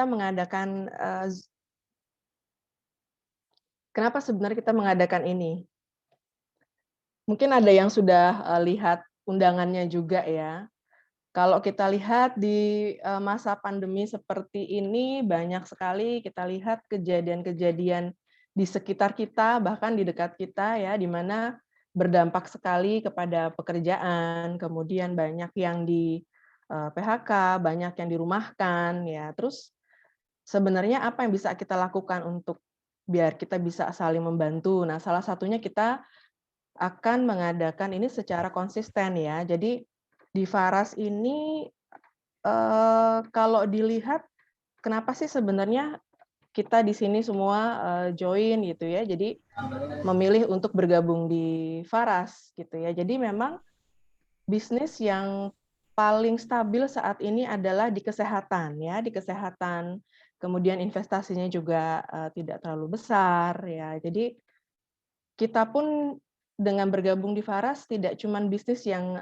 kita mengadakan, kenapa sebenarnya kita mengadakan ini? Mungkin ada yang sudah, lihat undangannya juga ya. Kalau kita lihat di, masa pandemi seperti ini, banyak sekali kita lihat kejadian-kejadian di sekitar kita, bahkan di dekat kita ya, di mana berdampak sekali kepada pekerjaan, kemudian banyak yang di, PHK, banyak yang dirumahkan ya. Terus sebenarnya apa yang bisa kita lakukan untuk biar kita bisa saling membantu? Nah, salah satunya kita akan mengadakan ini secara konsisten ya. Jadi di Faras ini, kalau dilihat kenapa sih sebenarnya kita di sini semua, join gitu ya, jadi memilih untuk bergabung di Faras gitu ya. Jadi memang bisnis yang paling stabil saat ini adalah di kesehatan ya, di kesehatan, kemudian investasinya juga, tidak terlalu besar ya. Jadi kita pun dengan bergabung di Faras tidak cuman bisnis yang,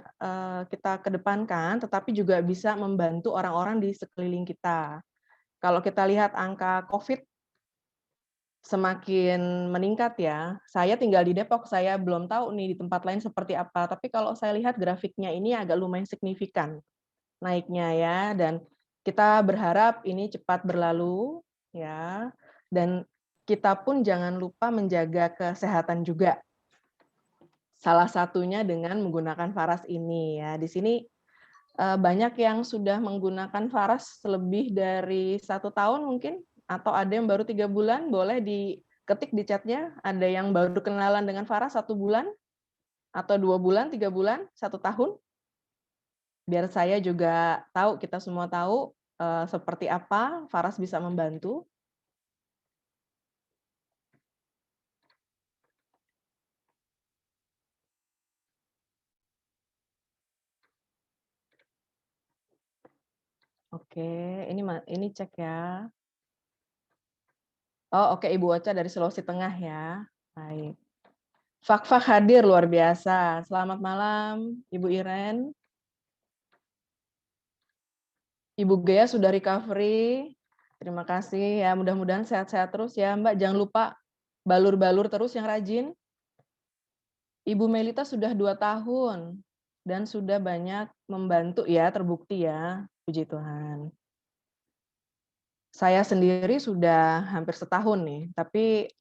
kita kedepankan, tetapi juga bisa membantu orang-orang di sekeliling kita. Kalau kita lihat angka Covid semakin meningkat ya, saya tinggal di Depok, saya belum tahu nih di tempat lain seperti apa, tapi kalau saya lihat grafiknya ini agak lumayan signifikan naiknya ya, dan kita berharap ini cepat berlalu ya, dan kita pun jangan lupa menjaga kesehatan juga. Salah satunya dengan menggunakan Faras ini ya. Di sini, banyak yang sudah menggunakan Faras lebih dari 1 tahun mungkin, atau ada yang baru 3 bulan, boleh diketik di chat-nya, ada yang baru kenalan dengan Faras 1 bulan, atau 2 bulan, 3 bulan, 1 tahun, biar saya juga tahu, kita semua tahu, seperti apa Faras bisa membantu. Oke, ini cek ya. Oh, oke, Ibu Ocha dari Sulawesi Tengah ya. Baik. Fak-Fak hadir luar biasa. Selamat malam, Ibu Iren. Ibu Gea sudah recovery. Terima kasih ya, mudah-mudahan sehat-sehat terus ya, Mbak. Jangan lupa balur-balur terus yang rajin. Ibu Melita sudah 2 tahun dan sudah banyak membantu ya, terbukti ya, puji Tuhan. Saya sendiri sudah hampir setahun nih, tapi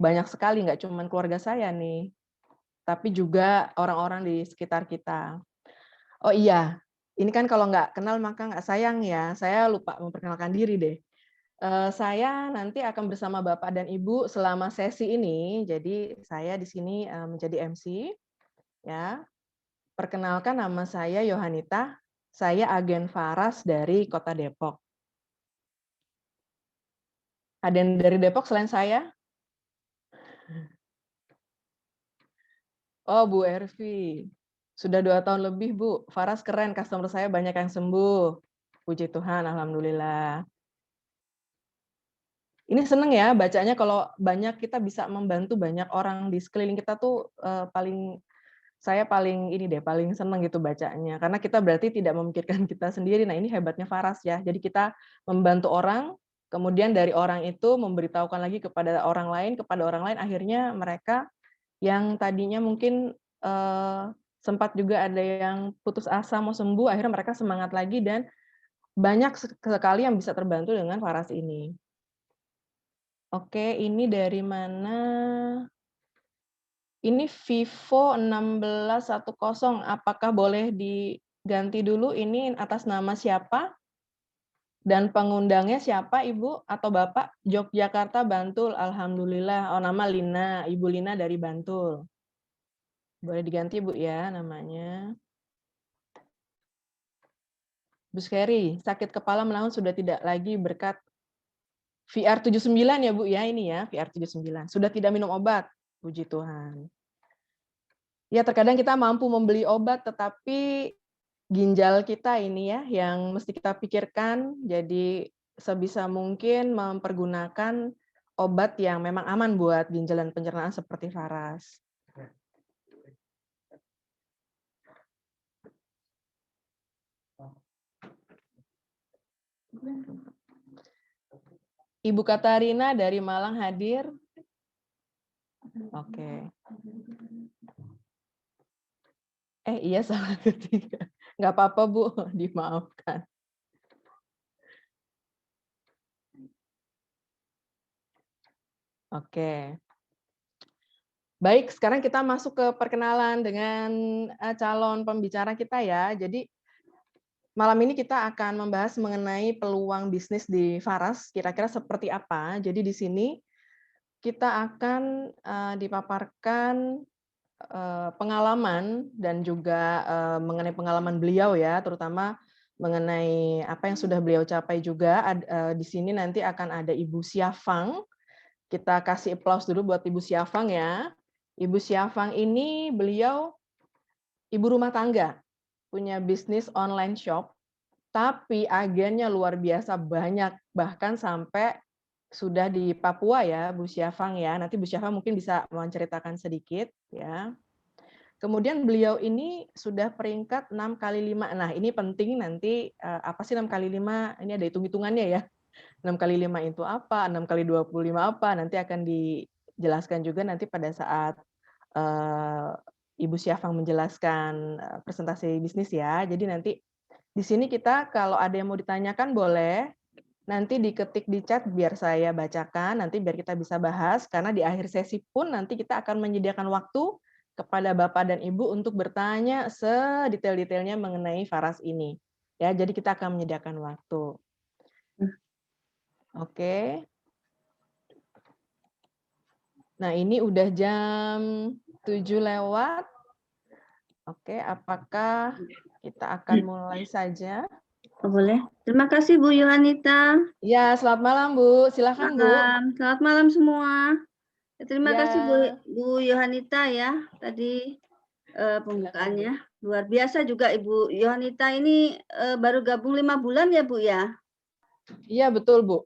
banyak sekali, nggak cuma keluarga saya nih, tapi juga orang-orang di sekitar kita. Oh iya, ini kan kalau nggak kenal maka nggak sayang ya, saya lupa memperkenalkan diri deh. Saya nanti akan bersama Bapak dan Ibu selama sesi ini, jadi saya di sini, menjadi MC, ya. Perkenalkan nama saya Yohanita, saya agen Faras dari Kota Depok. Ada yang dari Depok selain saya? Oh, Bu Ervi. Sudah 2 tahun lebih, Bu. Faras keren, customer saya banyak yang sembuh. Puji Tuhan, alhamdulillah. Ini seneng ya bacanya kalau banyak kita bisa membantu banyak orang di sekeliling kita tuh, saya paling ini deh, paling seneng gitu bacanya. Karena kita berarti tidak memikirkan kita sendiri. Nah, ini hebatnya Faras ya. Jadi kita membantu orang, kemudian dari orang itu memberitahukan lagi kepada orang lain, akhirnya mereka yang tadinya mungkin, sempat juga ada yang putus asa mau sembuh, akhirnya mereka semangat lagi dan banyak sekali yang bisa terbantu dengan Faras ini. Oke, ini dari mana? Ini Vivo 1610, apakah boleh diganti dulu ini atas nama siapa? Dan pengundangnya siapa, Ibu atau Bapak? Yogyakarta, Bantul, alhamdulillah. Oh, nama Lina, Ibu Lina dari Bantul. Boleh diganti, Bu, ya namanya. Bu Skeri, sakit kepala menahun sudah tidak lagi berkat VR 79 ya, Bu, ya, ini ya, VR 79. Sudah tidak minum obat, puji Tuhan. Ya, terkadang kita mampu membeli obat, tetapi ginjal kita ini ya, yang mesti kita pikirkan, jadi sebisa mungkin mempergunakan obat yang memang aman buat ginjal dan pencernaan seperti Faras. Ibu Katarina dari Malang hadir. Oke. Iya salah ketiga. Nggak apa-apa Bu, dimaafkan. Oke. Baik, sekarang kita masuk ke perkenalan dengan calon pembicara kita ya. Jadi malam ini kita akan membahas mengenai peluang bisnis di Faras, kira-kira seperti apa. Jadi di sini kita akan dipaparkan pengalaman dan juga mengenai pengalaman beliau ya, terutama mengenai apa yang sudah beliau capai juga. Di sini nanti akan ada Ibu Siafang. Kita kasih applause dulu buat Ibu Siafang ya. Ibu Siafang ini beliau ibu rumah tangga, punya bisnis online shop, tapi agennya luar biasa banyak, bahkan sampai sudah di Papua ya, Bu Syafang ya. Nanti Bu Syafang mungkin bisa menceritakan sedikit ya. Kemudian beliau ini sudah peringkat 6 kali 5. Nah, ini penting nanti apa sih 6 kali 5? Ini ada hitung-hitungannya ya. 6 kali 5 itu apa? 6 kali 25 apa? Nanti akan dijelaskan juga nanti pada saat Ibu Syafang menjelaskan presentasi bisnis ya. Jadi nanti di sini kita kalau ada yang mau ditanyakan boleh, nanti diketik di chat biar saya bacakan, nanti biar kita bisa bahas, karena di akhir sesi pun nanti kita akan menyediakan waktu kepada Bapak dan Ibu untuk bertanya sedetail-detailnya mengenai Faras ini. Ya, jadi kita akan menyediakan waktu. Oke. Nah, ini udah jam 7 lewat. Oke, apakah kita akan mulai saja? Boleh. Terima kasih Bu Yohanita. Ya, selamat malam Bu. Silakan Bu. Selamat malam semua. Terima Ya. kasih Bu Yohanita ya tadi pembukaannya. Luar biasa juga Ibu Yohanita ini baru gabung 5 bulan ya Bu ya? Iya betul Bu.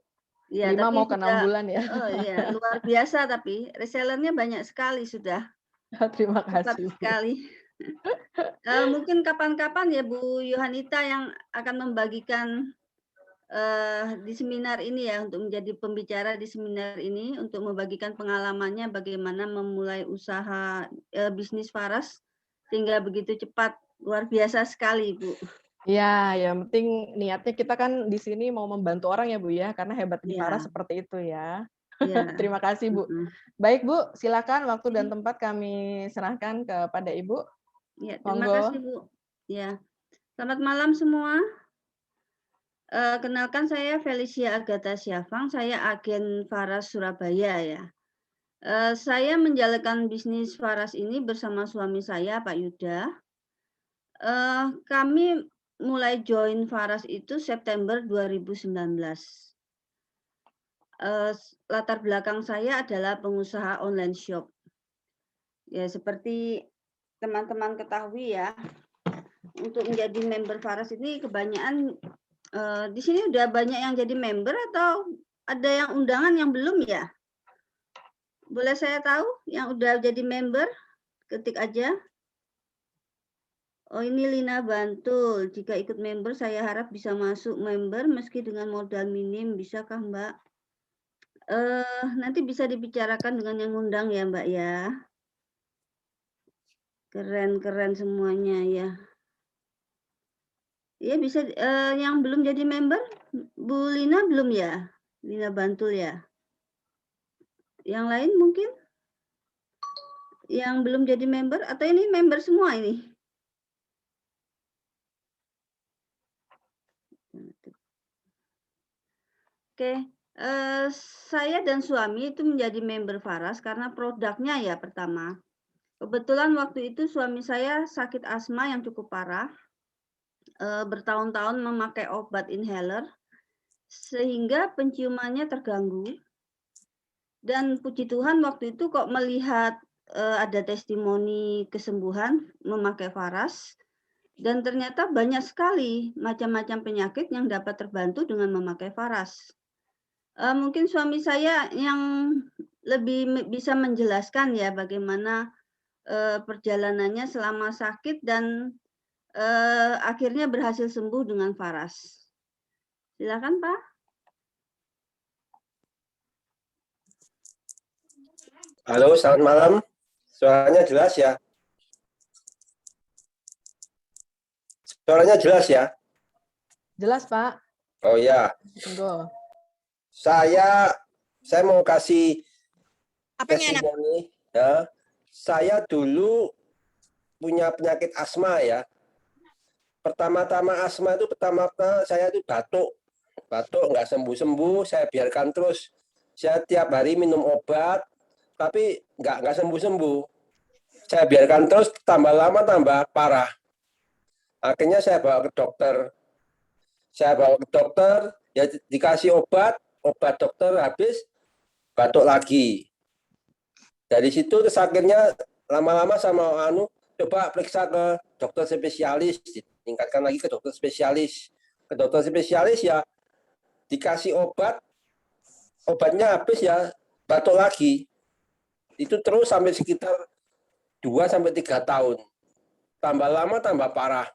Ya, 5 tapi mau ke 6 sudah bulan ya. ya, luar biasa tapi resellernya banyak sekali sudah. Terima Cepat kasih Bu. sekali. Mungkin kapan-kapan ya Bu Yohanita yang akan membagikan di seminar ini ya, untuk menjadi pembicara di seminar ini, untuk membagikan pengalamannya bagaimana memulai usaha bisnis Faras sehingga begitu cepat. Luar biasa sekali, Bu. Iya, yang penting niatnya kita kan di sini mau membantu orang ya Bu ya, karena hebat di Ya, Faras seperti itu ya. ya. Terima kasih Bu. Baik Bu, silakan waktu dan tempat kami serahkan kepada Ibu. Ya, terima Monggo. kasih, Bu. Ya. Selamat malam semua. Kenalkan saya Felicia Agatha Syafang, saya agen Faras Surabaya ya. Saya menjalankan bisnis Faras ini bersama suami saya, Pak Yuda. Kami mulai join Faras itu September 2019. Latar belakang saya adalah pengusaha online shop. Ya, seperti teman-teman ketahui ya, untuk menjadi member Faras ini kebanyakan di sini udah banyak yang jadi member atau ada yang undangan yang belum ya? Boleh saya tahu yang udah jadi member? Ketik aja. Oh, ini Lina Bantul. Jika ikut member, saya harap bisa masuk member meski dengan modal minim. Bisakah, Mbak? Nanti bisa dibicarakan dengan yang undang ya, Mbak ya. Keren-keren semuanya ya. Ya bisa. Yang belum jadi member, Bu Lina belum ya? Lina Bantul ya. Yang lain mungkin? Yang belum jadi member atau ini member semua ini? Oke, saya dan suami itu menjadi member Faras karena produknya ya pertama. Kebetulan waktu itu suami saya sakit asma yang cukup parah, bertahun-tahun memakai obat inhaler, sehingga penciumannya terganggu. Dan puji Tuhan waktu itu kok melihat ada testimoni kesembuhan memakai Faras, dan ternyata banyak sekali macam-macam penyakit yang dapat terbantu dengan memakai Faras. Mungkin suami saya yang lebih bisa menjelaskan ya bagaimana perjalanannya selama sakit dan akhirnya berhasil sembuh dengan Faras. Silakan Pak. Halo, selamat malam. Suaranya jelas ya? Suaranya jelas ya? Jelas, Pak. Oh ya, Monggo. saya mau kasih testimoni ya. Saya dulu punya penyakit asma ya. Pertama-tama asma itu saya itu batuk. Batuk nggak sembuh-sembuh, saya biarkan terus. Saya tiap hari minum obat, tapi nggak sembuh-sembuh. Saya biarkan terus, tambah lama tambah parah. Akhirnya saya bawa ke dokter. Saya bawa ke dokter, ya dikasih obat dokter habis, batuk lagi. Dari situ terus akhirnya lama-lama sama coba periksa ke dokter spesialis, ditingkatkan lagi ke dokter spesialis. Ke dokter spesialis ya dikasih obatnya habis ya batuk lagi. Itu terus sampai sekitar 2 sampai 3 tahun. Tambah lama tambah parah.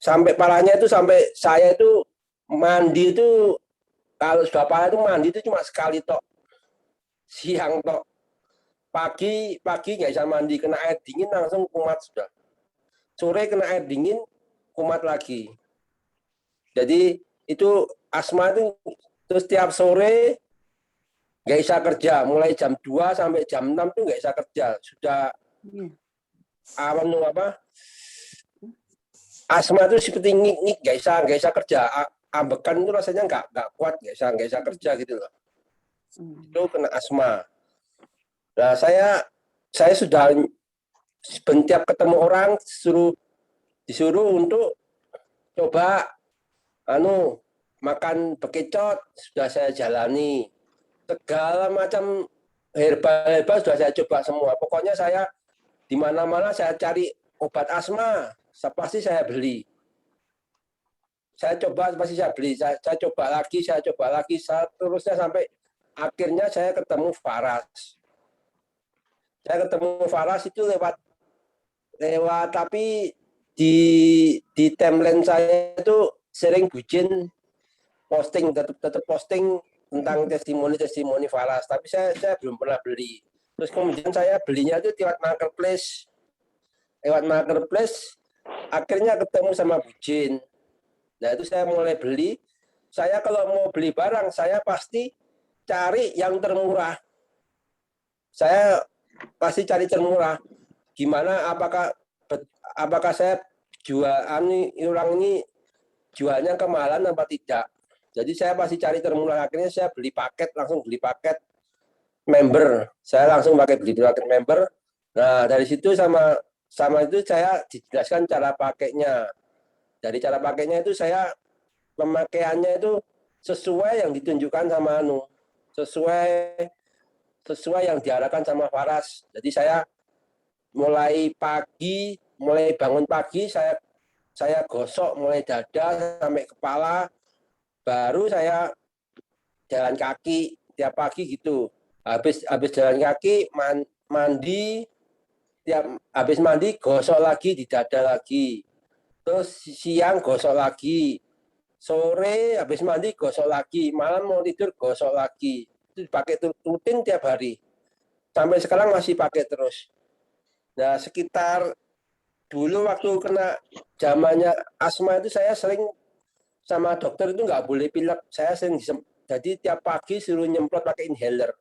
Sampai parahnya itu sampai saya itu mandi itu, kalau sudah parah itu mandi itu cuma sekali tok. Siang tok. Pagi nggak bisa mandi, kena air dingin langsung kumat sudah. Sore kena air dingin kumat lagi. Jadi itu asma itu terus tiap sore nggak bisa kerja, mulai jam 2 sampai jam 6 tuh nggak bisa kerja. Sudah asma itu seperti ngik nggak bisa kerja. Ambekan itu rasanya nggak kuat, nggak bisa kerja gitu loh. Itu kena asma. Nah saya sudah setiap ketemu orang disuruh untuk coba makan bekicot, sudah saya jalani. Segala macam herbal sudah saya coba semua. Pokoknya saya di mana-mana saya cari obat asma, pasti saya beli. Saya coba pasti saya beli. Saya coba lagi, terusnya sampai akhirnya saya ketemu Faras. Saya ketemu Faras itu lewat tapi di timeline saya itu sering bucin posting, tetap posting tentang testimoni Faras, tapi saya belum pernah beli. Terus kemudian saya belinya itu lewat marketplace, akhirnya ketemu sama Bujin. Nah itu saya mulai beli. Saya kalau mau beli barang, saya pasti cari yang termurah. Saya pasti cari termurah. Gimana, apakah saya orang ini jualnya kemahalan apa tidak. Jadi saya pasti cari termurah. Akhirnya saya langsung beli paket member. Saya langsung beli paket member. Nah dari situ sama itu saya dijelaskan cara pakainya. Dari cara pakainya itu saya pemakaiannya itu sesuai yang ditunjukkan sama sesuai yang diarahkan sama Faras. Jadi saya mulai bangun pagi saya gosok mulai dada sampai kepala, baru saya jalan kaki tiap pagi gitu. Habis jalan kaki mandi, habis mandi gosok lagi di dada lagi. Terus siang gosok lagi. Sore habis mandi gosok lagi, malam mau tidur gosok lagi. Itu dipakai rutin tiap hari. Sampai sekarang masih pakai terus. Nah, sekitar dulu waktu kena zamannya asma itu saya sering sama dokter itu nggak boleh pilek. Saya sering jadi tiap pagi suruh nyemprot pakai inhaler.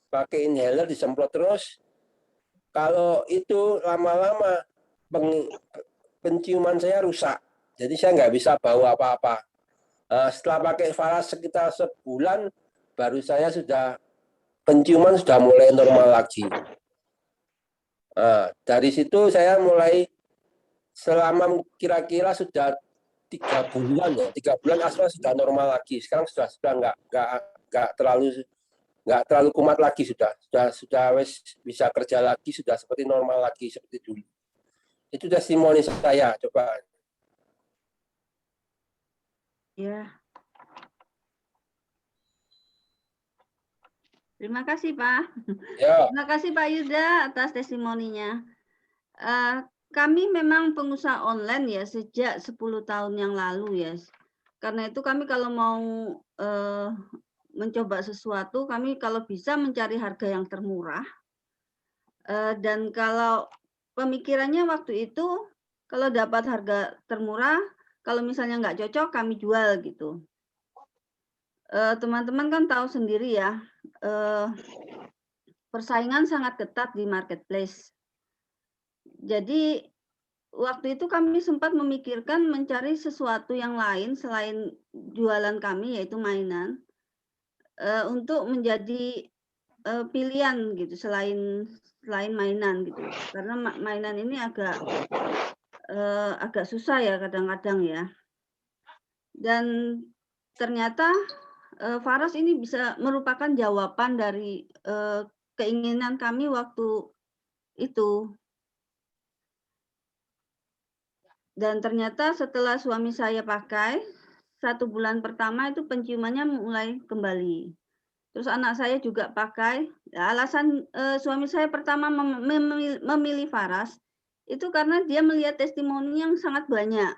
Pakai inhaler disemprot terus. Kalau itu lama-lama penciuman saya rusak. Jadi saya nggak bisa bawa apa-apa. Setelah pakai Faras sekitar sebulan, baru saya penciuman sudah mulai normal lagi. Dari situ saya mulai selama kira-kira sudah 3 bulan ya, 3 bulan asma sudah normal lagi. Sekarang sudah nggak terlalu kumat lagi, sudah bisa kerja lagi, sudah seperti normal lagi seperti dulu. Itu testimoni saya, coba. Ya. Terima kasih Pak. Ya. Terima kasih Pak Yuda atas testimoninya. Kami memang pengusaha online ya sejak 10 tahun yang lalu ya. Karena itu kami kalau mau mencoba sesuatu, kami kalau bisa mencari harga yang termurah. Dan kalau pemikirannya waktu itu, kalau dapat harga termurah, kalau misalnya nggak cocok, kami jual gitu. Teman-teman kan tahu sendiri ya, persaingan sangat ketat di marketplace. Jadi waktu itu kami sempat memikirkan mencari sesuatu yang lain selain jualan kami, yaitu mainan, untuk menjadi pilihan gitu selain mainan gitu. Karena mainan ini agak susah ya kadang-kadang ya. Dan ternyata Faras ini bisa merupakan jawaban dari keinginan kami waktu itu. Dan ternyata setelah suami saya pakai, 1 bulan pertama itu penciumannya mulai kembali. Terus anak saya juga pakai. Alasan suami saya pertama memilih Faras itu karena dia melihat testimoni yang sangat banyak.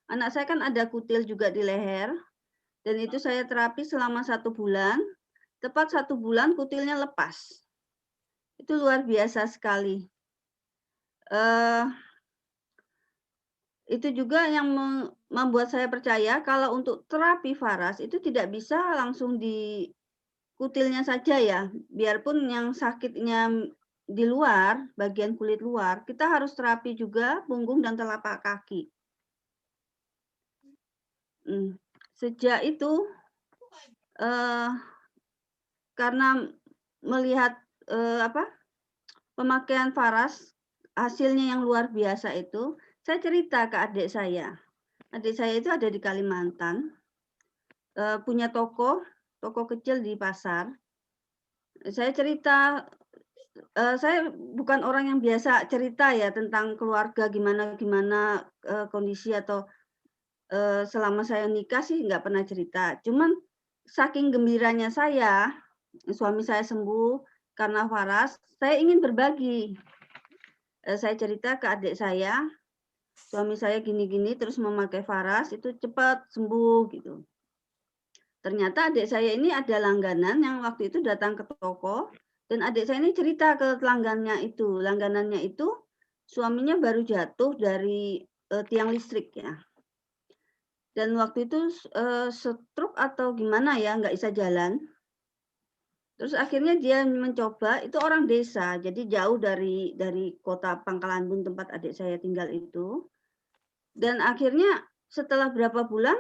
Anak saya kan ada kutil juga di leher, dan itu saya terapi selama 1 bulan. Tepat 1 bulan kutilnya lepas. Itu luar biasa sekali. Itu juga yang membuat saya percaya kalau untuk terapi Faras itu tidak bisa langsung di kutilnya saja ya. Biarpun yang sakitnya di luar, bagian kulit luar, kita harus terapi juga punggung dan telapak kaki. Sejak itu, karena melihat pemakaian Faras, hasilnya yang luar biasa itu, saya cerita ke adik saya. Adik saya itu ada di Kalimantan, punya toko kecil di pasar. Saya cerita, saya bukan orang yang biasa cerita ya tentang keluarga gimana kondisi atau selama saya nikah sih nggak pernah cerita. Cuman saking gembiranya saya, suami saya sembuh karena Faras, saya ingin berbagi. Saya cerita ke adik saya, suami saya gini-gini terus memakai Faras itu cepat sembuh gitu. Ternyata adik saya ini ada langganan yang waktu itu datang ke toko, dan adik saya ini cerita ke langganannya itu suaminya baru jatuh dari tiang listrik ya. Dan waktu itu stroke atau gimana ya, nggak bisa jalan. Terus akhirnya dia mencoba, itu orang desa, jadi jauh dari kota Pangkalan Bun tempat adik saya tinggal itu. Dan akhirnya setelah berapa bulan,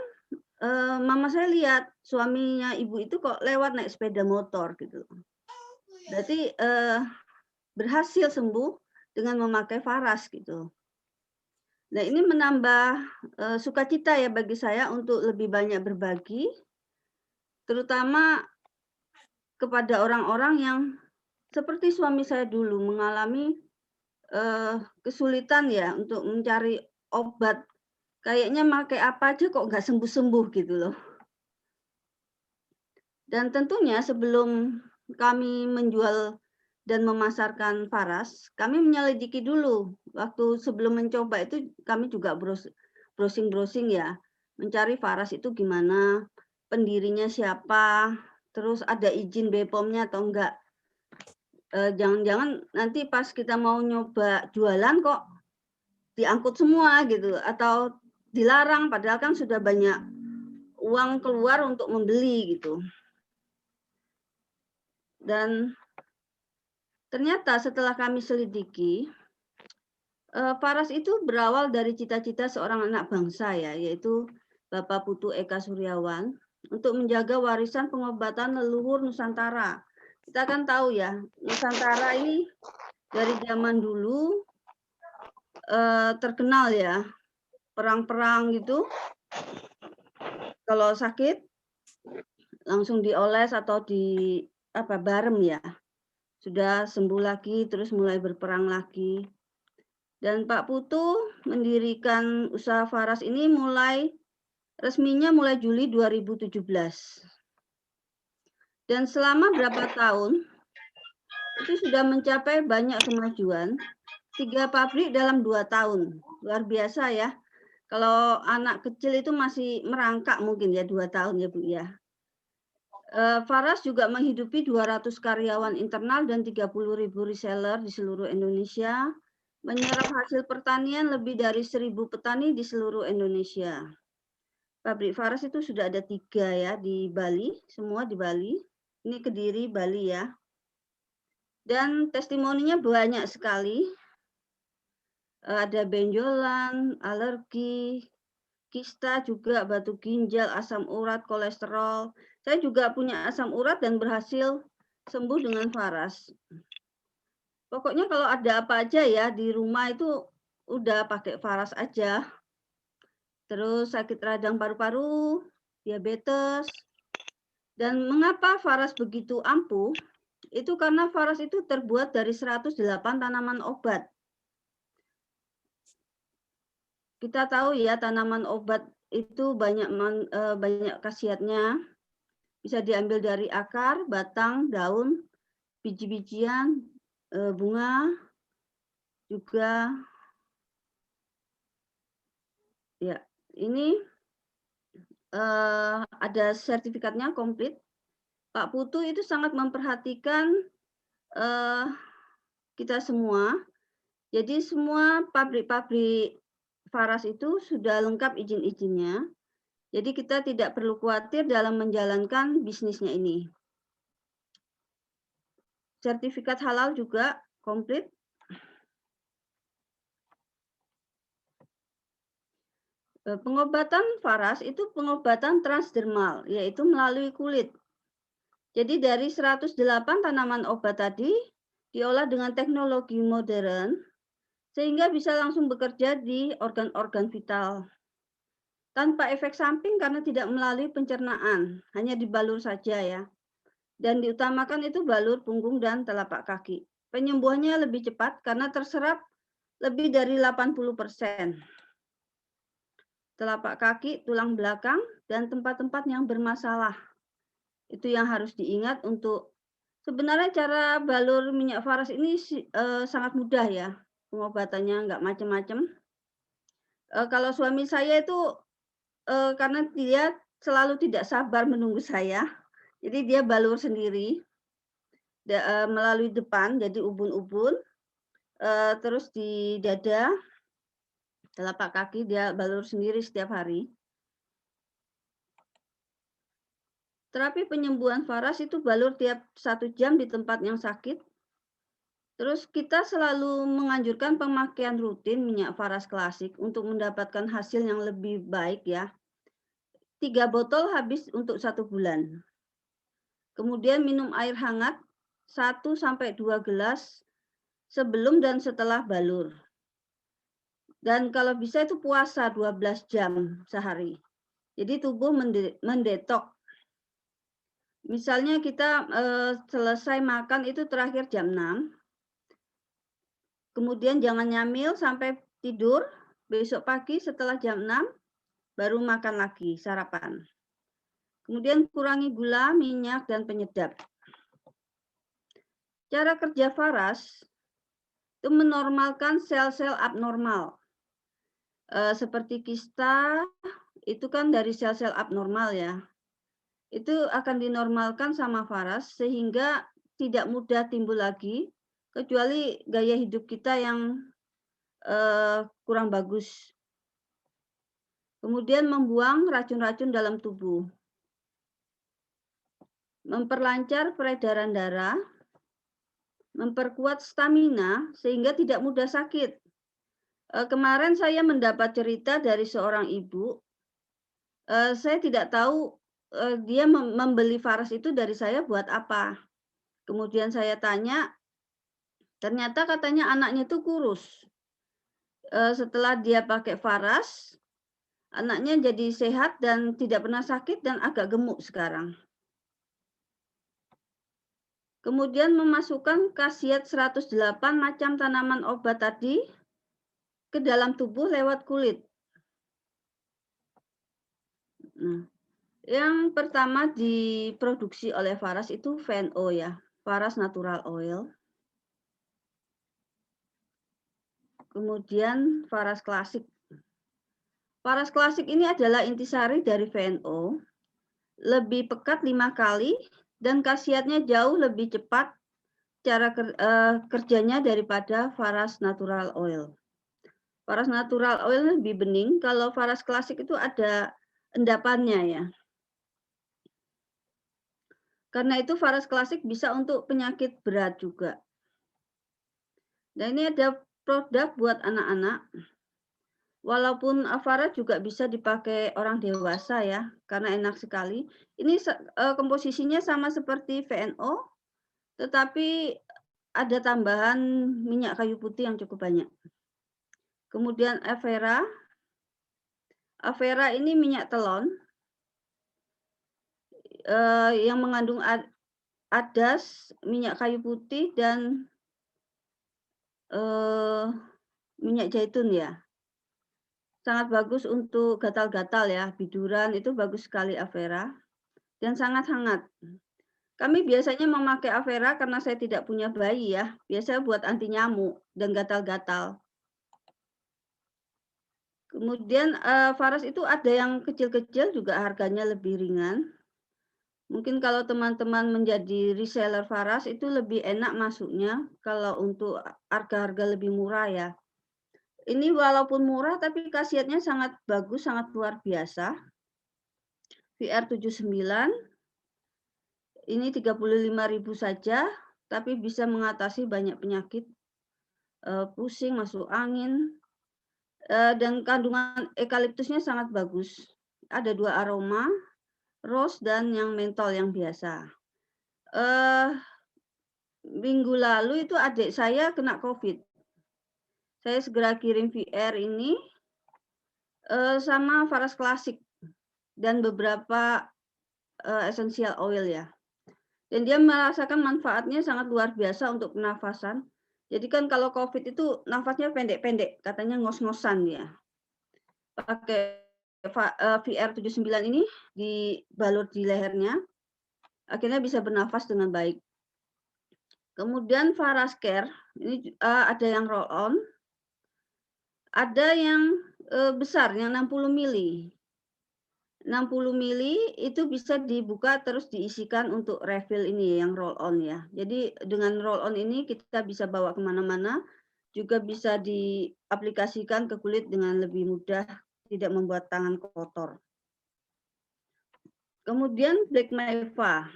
mama saya lihat suaminya ibu itu kok lewat naik sepeda motor gitu. Berarti berhasil sembuh dengan memakai Faras gitu. Nah ini menambah sukacita ya bagi saya untuk lebih banyak berbagi, terutama kepada orang-orang yang seperti suami saya dulu mengalami kesulitan ya untuk mencari obat. Kayaknya pakai apa aja kok nggak sembuh-sembuh gitu loh. Dan tentunya sebelum kami menjual dan memasarkan Faras, kami menyelidiki dulu. Waktu sebelum mencoba itu kami juga browsing-browsing ya, mencari Faras itu gimana, pendirinya siapa, terus ada izin BPOM-nya atau enggak. Jangan-jangan nanti pas kita mau nyoba jualan kok diangkut semua gitu, atau dilarang padahal kan sudah banyak uang keluar untuk membeli gitu. Dan ternyata setelah kami selidiki, Faras itu berawal dari cita-cita seorang anak bangsa ya, yaitu Bapak Putu Eka Suryawan, untuk menjaga warisan pengobatan leluhur Nusantara. Kita kan tahu ya, Nusantara ini dari zaman dulu terkenal ya, perang-perang gitu. Kalau sakit langsung dioles atau barem ya. Sudah sembuh lagi, terus mulai berperang lagi. Dan Pak Putu mendirikan usaha Faras ini resminya mulai Juli 2017. Dan selama berapa tahun, itu sudah mencapai banyak kemajuan. 3 pabrik dalam 2 tahun. Luar biasa ya. Kalau anak kecil itu masih merangkak mungkin ya 2 tahun ya Bu ya. Faras juga menghidupi 200 karyawan internal dan 30.000 reseller di seluruh Indonesia, menyerap hasil pertanian lebih dari 1.000 petani di seluruh Indonesia. Pabrik Faras itu sudah ada 3 ya di Bali, semua di Bali. Ini Kediri, Bali ya. Dan testimoninya banyak sekali. Ada benjolan, alergi, kista juga, batu ginjal, asam urat, kolesterol. Saya juga punya asam urat dan berhasil sembuh dengan Faras. Pokoknya kalau ada apa aja ya di rumah itu udah pakai Faras aja. Terus sakit radang paru-paru, diabetes. Dan mengapa Faras begitu ampuh? Itu karena Faras itu terbuat dari 108 tanaman obat. Kita tahu ya tanaman obat itu banyak khasiatnya. Bisa diambil dari akar, batang, daun, biji-bijian, bunga, juga ya ini ada sertifikatnya komplit. Pak Putu itu sangat memperhatikan kita semua. Jadi semua pabrik-pabrik Faras itu sudah lengkap izin-izinnya. Jadi kita tidak perlu khawatir dalam menjalankan bisnisnya ini. Sertifikat halal juga komplit. Pengobatan Faras itu pengobatan transdermal, yaitu melalui kulit. Jadi dari 108 tanaman obat tadi diolah dengan teknologi modern, sehingga bisa langsung bekerja di organ-organ vital. Tanpa efek samping karena tidak melalui pencernaan, hanya di balur saja ya. Dan diutamakan itu balur punggung dan telapak kaki. Penyembuhannya lebih cepat karena terserap lebih dari 80%. Telapak kaki, tulang belakang, dan tempat-tempat yang bermasalah. Itu yang harus diingat untuk sebenarnya cara balur minyak Faras ini sangat mudah ya. Pengobatannya nggak macam-macam. Kalau suami saya itu karena dia selalu tidak sabar menunggu saya, jadi dia balur sendiri melalui depan, jadi ubun-ubun, terus di dada, telapak kaki dia balur sendiri setiap hari. Terapi penyembuhan Faras itu balur tiap 1 jam di tempat yang sakit. Terus kita selalu menganjurkan pemakaian rutin minyak Faras klasik untuk mendapatkan hasil yang lebih baik ya. 3 botol habis untuk 1 bulan. Kemudian minum air hangat 1-2 gelas sebelum dan setelah balur. Dan kalau bisa itu puasa 12 jam sehari. Jadi tubuh mendetok. Misalnya kita selesai makan itu terakhir jam 6. Kemudian jangan nyamil sampai tidur. Besok pagi setelah jam 6 baru makan lagi, sarapan. Kemudian kurangi gula, minyak, dan penyedap. Cara kerja Faras itu menormalkan sel-sel abnormal. Seperti kista, itu kan dari sel-sel abnormal ya. Itu akan dinormalkan sama Faras sehingga tidak mudah timbul lagi, kecuali gaya hidup kita yang kurang bagus. Kemudian membuang racun-racun dalam tubuh. Memperlancar peredaran darah, memperkuat stamina sehingga tidak mudah sakit. Kemarin saya mendapat cerita dari seorang ibu. Saya tidak tahu dia membeli Faras itu dari saya buat apa. Kemudian saya tanya, ternyata katanya anaknya itu kurus. Setelah dia pakai Faras, anaknya jadi sehat dan tidak pernah sakit dan agak gemuk sekarang. Kemudian memasukkan khasiat 108 macam tanaman obat tadi ke dalam tubuh lewat kulit. Nah, yang pertama diproduksi oleh Faras itu VNO ya, Faras Natural Oil. Kemudian Faras Klasik. Faras Klasik ini adalah intisari dari VNO. lebih pekat 5 kali, dan khasiatnya jauh lebih cepat cara kerjanya daripada Faras Natural Oil. Faras Natural Oil lebih bening, kalau Faras Klasik itu ada endapannya ya. Karena itu Faras Klasik bisa untuk penyakit berat juga. Dan ini ada produk buat anak-anak. Walaupun Faras juga bisa dipakai orang dewasa ya, karena enak sekali. Ini komposisinya sama seperti VNO, tetapi ada tambahan minyak kayu putih yang cukup banyak. Kemudian Avera. Avera ini minyak telon yang mengandung adas, minyak kayu putih, dan minyak zaitun ya. Sangat bagus untuk gatal-gatal ya, biduran itu bagus sekali Avera, dan sangat hangat. Kami biasanya memakai Avera karena saya tidak punya bayi ya, biasanya buat anti nyamuk dan gatal-gatal. Kemudian Faras itu ada yang kecil-kecil juga harganya lebih ringan. Mungkin kalau teman-teman menjadi reseller Faras itu lebih enak masuknya kalau untuk harga-harga lebih murah ya. Ini walaupun murah tapi khasiatnya sangat bagus, sangat luar biasa. VR79 ini 35.000 saja, tapi bisa mengatasi banyak penyakit, pusing, masuk angin, dan kandungan eukaliptusnya sangat bagus. Ada 2 aroma, rose dan yang mentol yang biasa. Minggu lalu itu adik saya kena COVID. Saya segera kirim VR ini sama Faras Klasik dan beberapa essential oil ya. Dan dia merasakan manfaatnya sangat luar biasa untuk pernafasan. Jadi kan kalau COVID itu nafasnya pendek-pendek, katanya ngos-ngosan ya. Pakai VR79 ini dibalut di lehernya, akhirnya bisa bernafas dengan baik. Kemudian Faras Care, ini ada yang roll on, ada yang besar, yang 60 mili. 60 mili itu bisa dibuka terus diisikan untuk refill ini yang roll on ya. Jadi dengan roll on ini kita bisa bawa kemana-mana, juga bisa diaplikasikan ke kulit dengan lebih mudah, tidak membuat tangan kotor. Kemudian Black Maiva.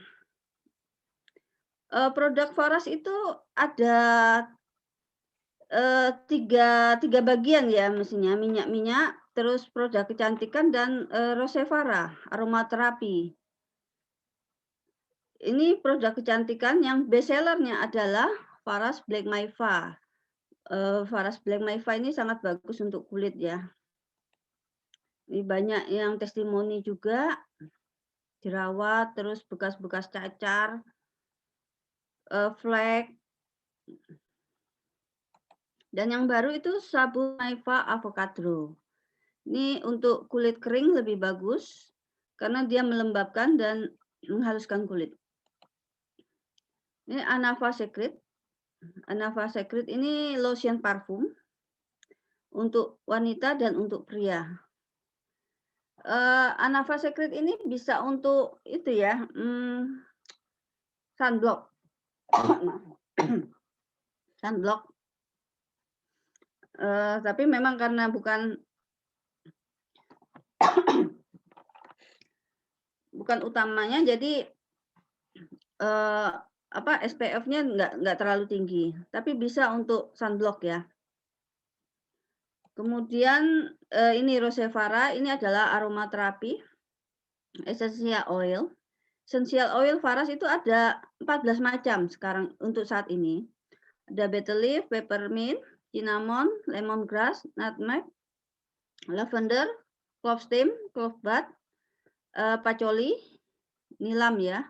Produk Faras itu ada tiga bagian ya mestinya, minyak-minyak, terus produk kecantikan, dan Rosevara, aromaterapi. Ini produk kecantikan yang best sellernya adalah Faras Black Maiva. Faras Black Maiva ini sangat bagus untuk kulit ya. Ini banyak yang testimoni juga, jerawat, terus bekas-bekas cacar, flek. Dan yang baru itu sabun Maiva Avocado. Ini untuk kulit kering lebih bagus karena dia melembabkan dan menghaluskan kulit. Ini Anava Secret. Anava Secret ini lotion parfum untuk wanita dan untuk pria. Anava Secret ini bisa untuk itu ya, sunblock. Sunblock. Tapi memang karena bukan utamanya, jadi SPF-nya nggak terlalu tinggi, tapi bisa untuk sunblock ya. Kemudian ini Rosevara, ini adalah aromaterapi, essential oil. Essential oil Faras itu ada 14 macam sekarang untuk saat ini. Ada betel leaf, peppermint, cinnamon, lemongrass, nutmeg, lavender, clove stem, clove bud, patchouli, nilam ya,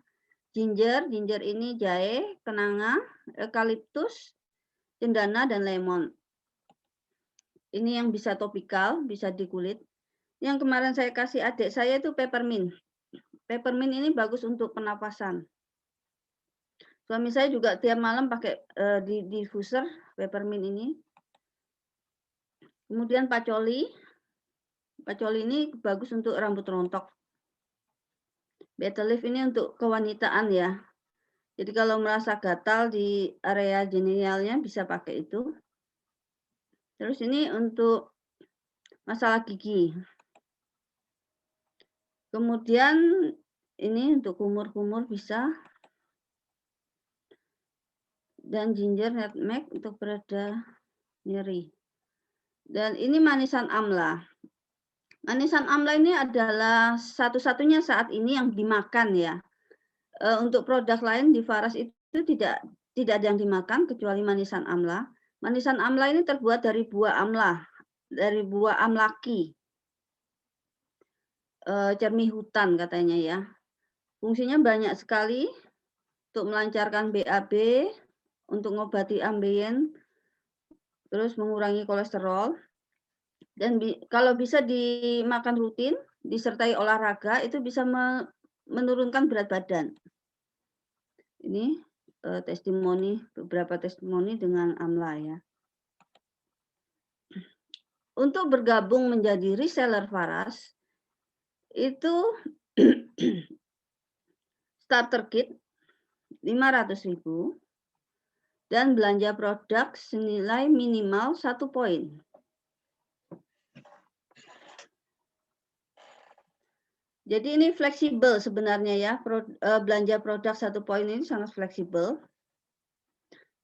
ginger ini jahe, kenanga, eukaliptus, cendana, dan lemon. Ini yang bisa topikal, bisa di kulit. Yang kemarin saya kasih adik saya itu peppermint. Peppermint ini bagus untuk pernapasan. Suami saya juga tiap malam pakai di diffuser peppermint ini. Kemudian patchouli. Patchouli ini bagus untuk rambut rontok. Betel leaf ini untuk kewanitaan ya. Jadi kalau merasa gatal di area genitalnya bisa pakai itu. Terus ini untuk masalah gigi. Kemudian ini untuk kumur-kumur bisa. Dan ginger nutmeg untuk pereda nyeri. Dan ini manisan amla. Manisan amla ini adalah satu-satunya saat ini yang dimakan ya. Untuk produk lain di Faras itu tidak ada yang dimakan kecuali manisan amla. Manisan amla ini terbuat dari buah amla, dari buah amlaki. Cermi hutan katanya ya. Fungsinya banyak sekali untuk melancarkan BAB, untuk mengobati ambeien, terus mengurangi kolesterol. Dan kalau bisa dimakan rutin, disertai olahraga, itu bisa menurunkan berat badan. Ini beberapa testimoni dengan amla ya. Untuk bergabung menjadi reseller Faras, itu starter kit 500.000 dan belanja produk senilai minimal 1 poin. Jadi ini fleksibel sebenarnya ya, belanja produk 1 poin ini sangat fleksibel.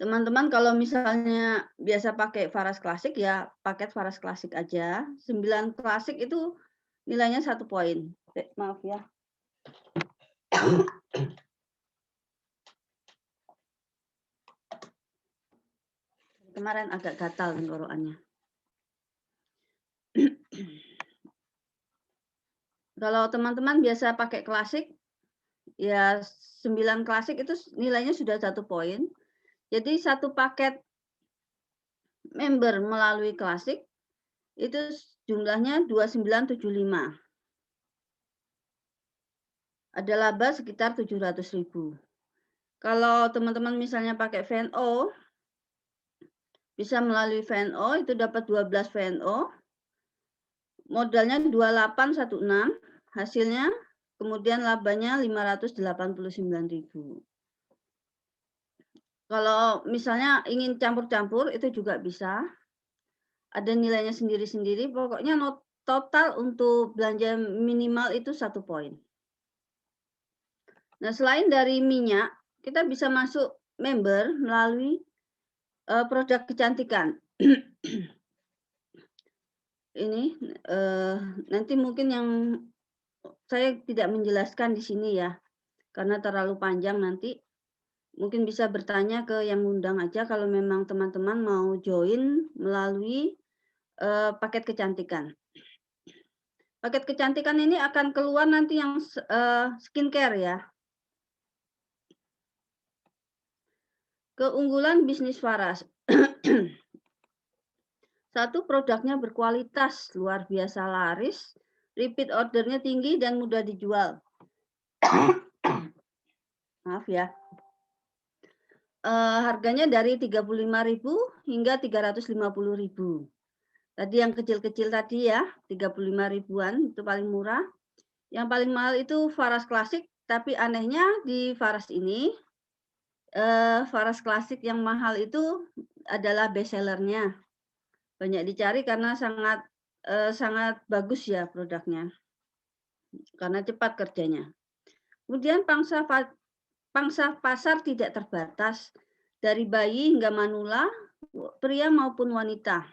Teman-teman kalau misalnya biasa pakai Faras Klasik ya paket Faras Klasik aja. 9 klasik itu nilainya 1 poin. Maaf ya. Kemarin agak gatal tenggorokannya. Kalau teman-teman biasa pakai klasik, ya 9 klasik itu nilainya sudah 1 poin. Jadi 1 paket member melalui klasik itu jumlahnya 2975. Ada laba sekitar 700.000. Kalau teman-teman misalnya pakai VNO, bisa melalui VNO itu dapat 12 VNO. Modalnya 2816, hasilnya kemudian labanya 589.000. Kalau misalnya ingin campur-campur itu juga bisa. Ada nilainya sendiri-sendiri, pokoknya total untuk belanja minimal itu 1 poin. Nah, selain dari minyak, kita bisa masuk member melalui produk kecantikan. Ini nanti mungkin yang saya tidak menjelaskan di sini ya, karena terlalu panjang nanti. Mungkin bisa bertanya ke yang undang aja kalau memang teman-teman mau join melalui paket kecantikan. Paket kecantikan ini akan keluar nanti yang skincare ya. Keunggulan bisnis Faras. 1, produknya berkualitas, luar biasa laris, repeat ordernya tinggi dan mudah dijual. Maaf ya. Harganya dari 35.000 hingga 350.000. Tadi yang kecil-kecil tadi ya, 35 ribuan itu paling murah. Yang paling mahal itu Faras Klasik, tapi anehnya di Faras ini, Faras Klasik yang mahal itu adalah best sellernya. Banyak dicari karena sangat bagus ya produknya. Karena cepat kerjanya. Kemudian pangsa pasar tidak terbatas, dari bayi hingga manula, pria maupun wanita.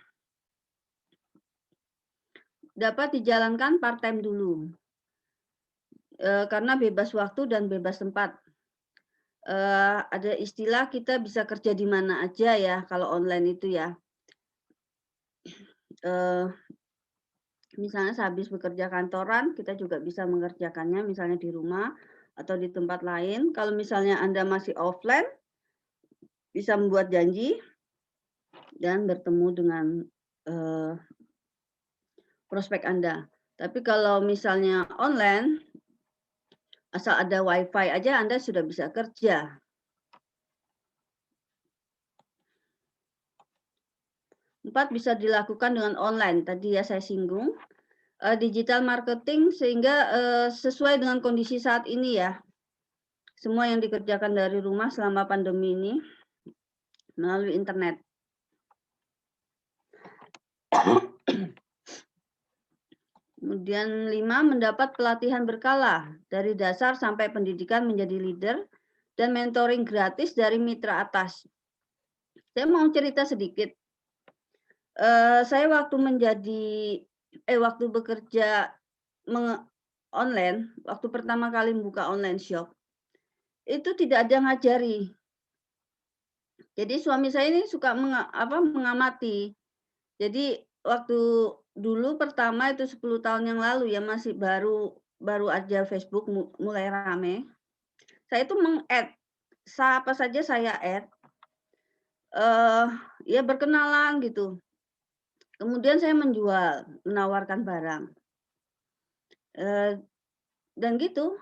Dapat dijalankan part-time dulu, karena bebas waktu dan bebas tempat. Ada istilah kita bisa kerja di mana aja ya, kalau online itu ya. Misalnya sehabis bekerja kantoran, kita juga bisa mengerjakannya misalnya di rumah atau di tempat lain. Kalau misalnya Anda masih offline, bisa membuat janji dan bertemu dengan prospek Anda. Tapi kalau misalnya online, asal ada WiFi aja Anda sudah bisa kerja. Empat, bisa dilakukan dengan online. Tadi ya saya singgung. digital marketing sehingga sesuai dengan kondisi saat ini ya. Semua yang dikerjakan dari rumah selama pandemi ini melalui internet. Kemudian 5, mendapat pelatihan berkala dari dasar sampai pendidikan menjadi leader dan mentoring gratis dari mitra atas. Saya mau cerita sedikit. Saya waktu bekerja online, waktu pertama kali buka online shop, itu tidak ada yang ngajari. Jadi suami saya ini suka mengamati. Jadi waktu dulu pertama itu 10 tahun yang lalu ya, masih baru aja Facebook mulai rame. Saya itu meng-add, siapa saja saya add, ya berkenalan gitu. Kemudian saya menjual, menawarkan barang. Dan gitu,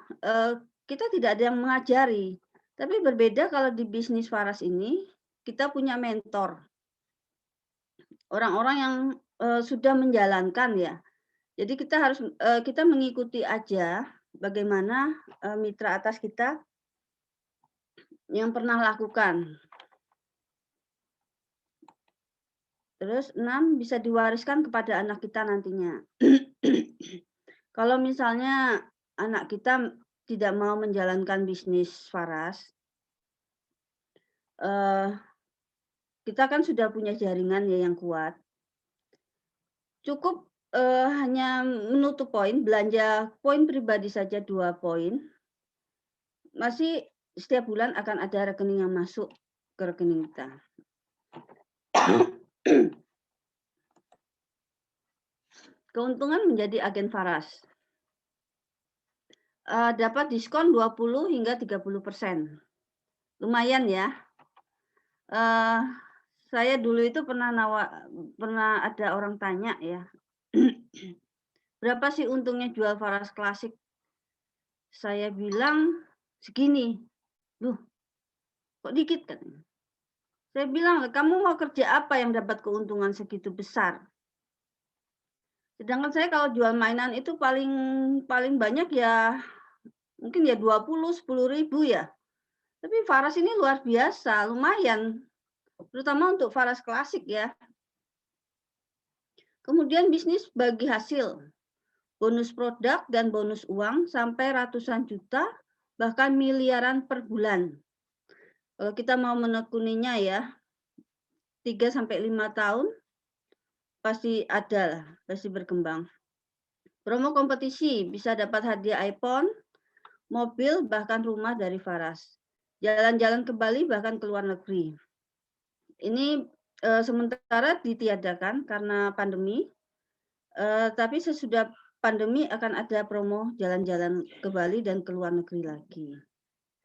kita tidak ada yang mengajari. Tapi berbeda kalau di bisnis Faras ini, kita punya mentor. Orang-orang yang sudah menjalankan ya. Jadi kita mengikuti aja bagaimana mitra atas kita yang pernah lakukan. Terus 6, bisa diwariskan kepada anak kita nantinya. Kalau misalnya anak kita tidak mau menjalankan bisnis Faras, kita kan sudah punya jaringan ya yang kuat. Cukup hanya menutup poin, belanja poin pribadi saja 2 poin. Masih setiap bulan akan ada rekening yang masuk ke rekening kita. Keuntungan menjadi agen Faras. Dapat diskon 20 hingga 30%. Lumayan ya. Saya dulu itu pernah ada orang tanya ya. Berapa sih untungnya jual Faras klasik? Saya bilang segini. Loh, kok dikit kan? Saya bilang, kamu mau kerja apa yang dapat keuntungan segitu besar? Sedangkan saya kalau jual mainan itu paling banyak ya mungkin ya 10.000 ya. Tapi Faras ini luar biasa, lumayan. Terutama untuk Faras klasik ya. Kemudian bisnis bagi hasil. Bonus produk dan bonus uang sampai ratusan juta, bahkan miliaran per bulan. Kalau kita mau menekuninya ya, 3-5 tahun, pasti ada lah, pasti berkembang. Promo kompetisi, bisa dapat hadiah iPhone, mobil, bahkan rumah dari Faras. Jalan-jalan ke Bali, bahkan ke luar negeri. Ini sementara ditiadakan karena pandemi, tapi sesudah pandemi akan ada promo jalan-jalan ke Bali dan ke luar negeri lagi.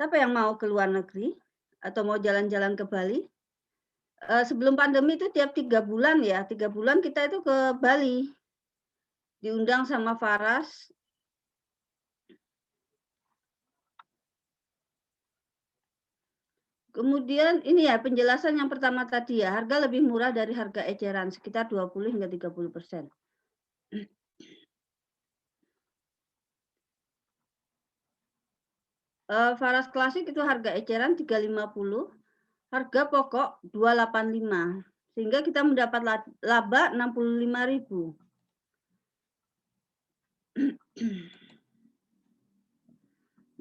Siapa yang mau ke luar negeri atau mau jalan-jalan ke Bali? Sebelum pandemi itu tiap 3 bulan ya, 3 bulan kita itu ke Bali. Diundang sama Faras. Kemudian ini ya penjelasan yang pertama tadi ya, harga lebih murah dari harga eceran, sekitar 20 hingga 30%. Faras klasik itu harga eceran 350, harga pokok 285, sehingga kita mendapat laba 65.000.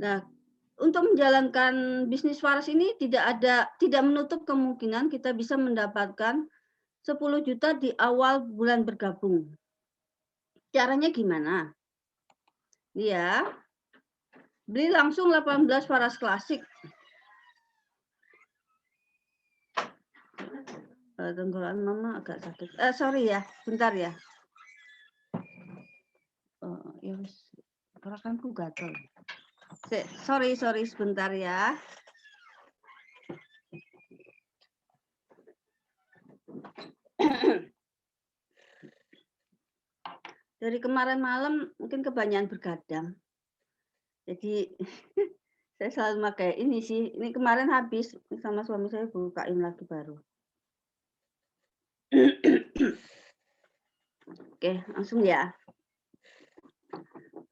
Nah, untuk menjalankan bisnis Faras ini tidak menutup kemungkinan kita bisa mendapatkan 10 juta di awal bulan bergabung. Caranya gimana? Ya, beli langsung 18 Faras klasik. Tenggorokan mama agak sakit. Sorry ya, bentar ya. Ya wis, tenggorokanku gatel. Sorry sebentar ya. Dari kemarin malam mungkin kebanyakan bergadang. Jadi saya selalu pakai ini sih. Ini kemarin habis sama suami saya bukain lagi baru. Oke, langsung ya.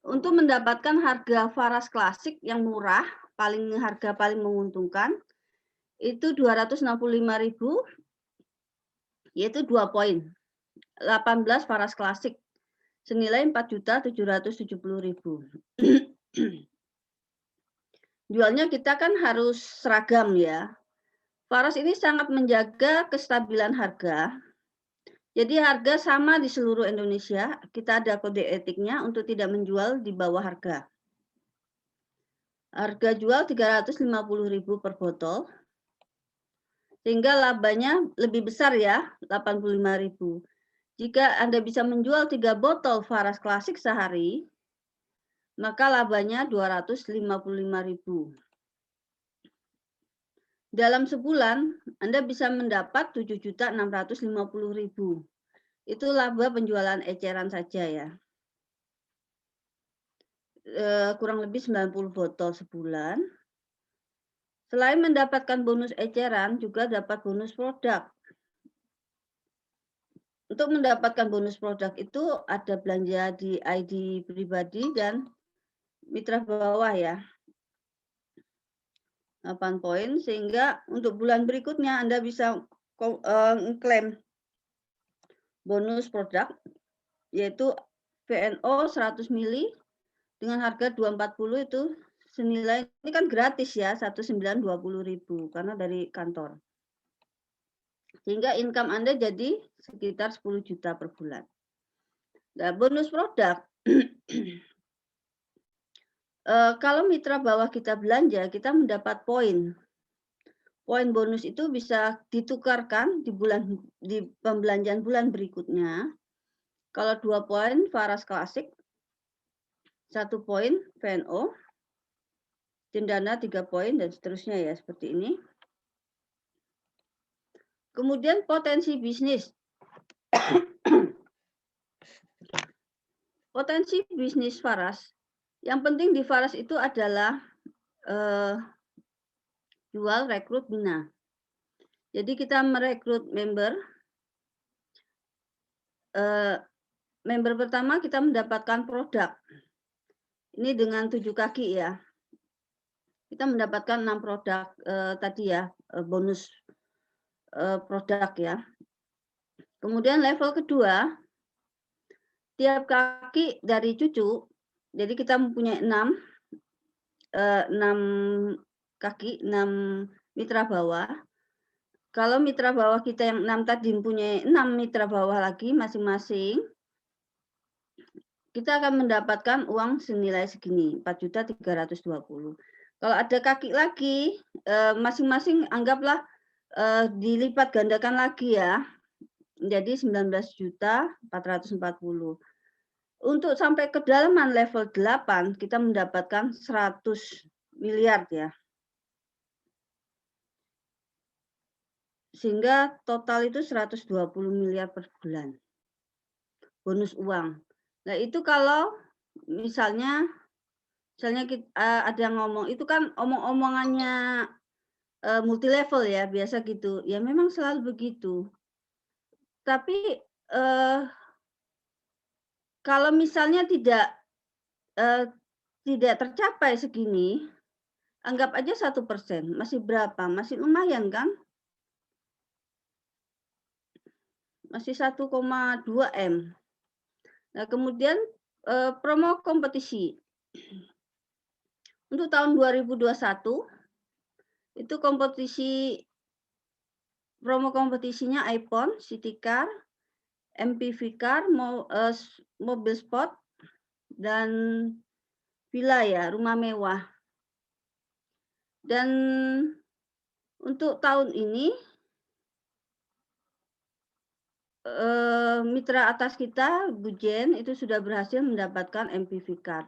untuk mendapatkan harga Faras klasik yang murah, harga paling menguntungkan, itu 265.000, yaitu 2 poin. 18 Faras klasik, senilai 4.770.000. Jualnya kita kan harus seragam ya. Faras ini sangat menjaga kestabilan harga. Jadi harga sama di seluruh Indonesia. Kita ada kode etiknya untuk tidak menjual di bawah harga. Harga jual 350.000 per botol. Sehingga labanya lebih besar ya, 85.000. Jika Anda bisa menjual 3 botol Faras klasik sehari, maka labanya 255.000. Dalam sebulan, Anda bisa mendapat 7.650.000. Itu laba penjualan eceran saja ya. Kurang lebih 90 botol sebulan. Selain mendapatkan bonus eceran, juga dapat bonus produk. Untuk mendapatkan bonus produk itu ada belanja di ID pribadi dan mitra bawah ya. 8 poin, sehingga untuk bulan berikutnya Anda bisa klaim bonus produk, yaitu VNO 100 mili dengan harga 240 itu senilai, ini kan gratis ya, 1.920.000 karena dari kantor. Sehingga income Anda jadi sekitar 10 juta per bulan. Nah, bonus produk, kalau mitra bawah kita belanja, kita mendapat poin. Poin bonus itu bisa ditukarkan di pembelanjaan bulan berikutnya. Kalau 2 poin Faras klasik, 1 poin VNO, Cendana 3 poin dan seterusnya ya, seperti ini. Kemudian potensi bisnis. Potensi bisnis Faras. Yang penting di Faras itu adalah jual, rekrut, bina. Jadi kita merekrut member. Member pertama kita mendapatkan produk. Ini dengan 7 kaki ya. Kita mendapatkan 6 produk tadi ya, bonus produk ya. Kemudian level kedua, tiap kaki dari cucu, jadi kita mempunyai 6 kaki, 6 mitra bawah. Kalau mitra bawah kita yang 6 tadi mempunyai 6 mitra bawah lagi masing-masing, kita akan mendapatkan uang senilai segini, 4.320.000. Kalau ada kaki lagi, masing-masing anggaplah dilipat gandakan lagi ya, menjadi 19.440.000. Untuk sampai kedalaman level 8, kita mendapatkan 100 miliar ya. Sehingga total itu 120 miliar per bulan. Bonus uang. Nah, itu kalau misalnya ada yang ngomong, itu kan omong-omongannya multi level ya, biasa gitu. Ya memang selalu begitu. Tapi kalau misalnya tidak tercapai segini, anggap aja 1%, masih berapa? Masih lumayan kan? Masih 1,2 M. Nah, kemudian promo kompetisi. Untuk tahun 2021, itu promo kompetisinya iPhone, City Car, MPV Car, mobil sport, dan villa ya, rumah mewah. Dan untuk tahun ini, mitra atas kita, Bu Jen, itu sudah berhasil mendapatkan MPV Car.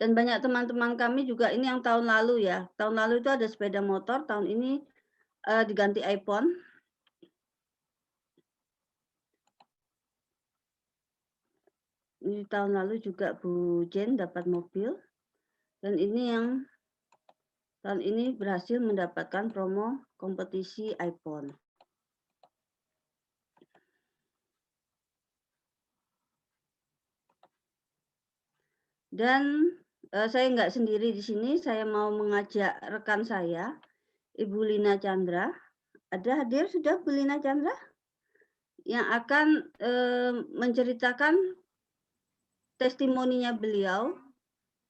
Dan banyak teman-teman kami juga, ini yang tahun lalu ya. Tahun lalu itu ada sepeda motor, tahun ini diganti iPhone. Ini tahun lalu juga Bu Jen dapat mobil. Dan ini yang tahun ini berhasil mendapatkan promo kompetisi iPhone. Dan saya nggak sendiri di sini, saya mau mengajak rekan saya, Ibu Lina Chandra. Ada hadir sudah Bu Lina Chandra? Yang akan menceritakan testimoninya beliau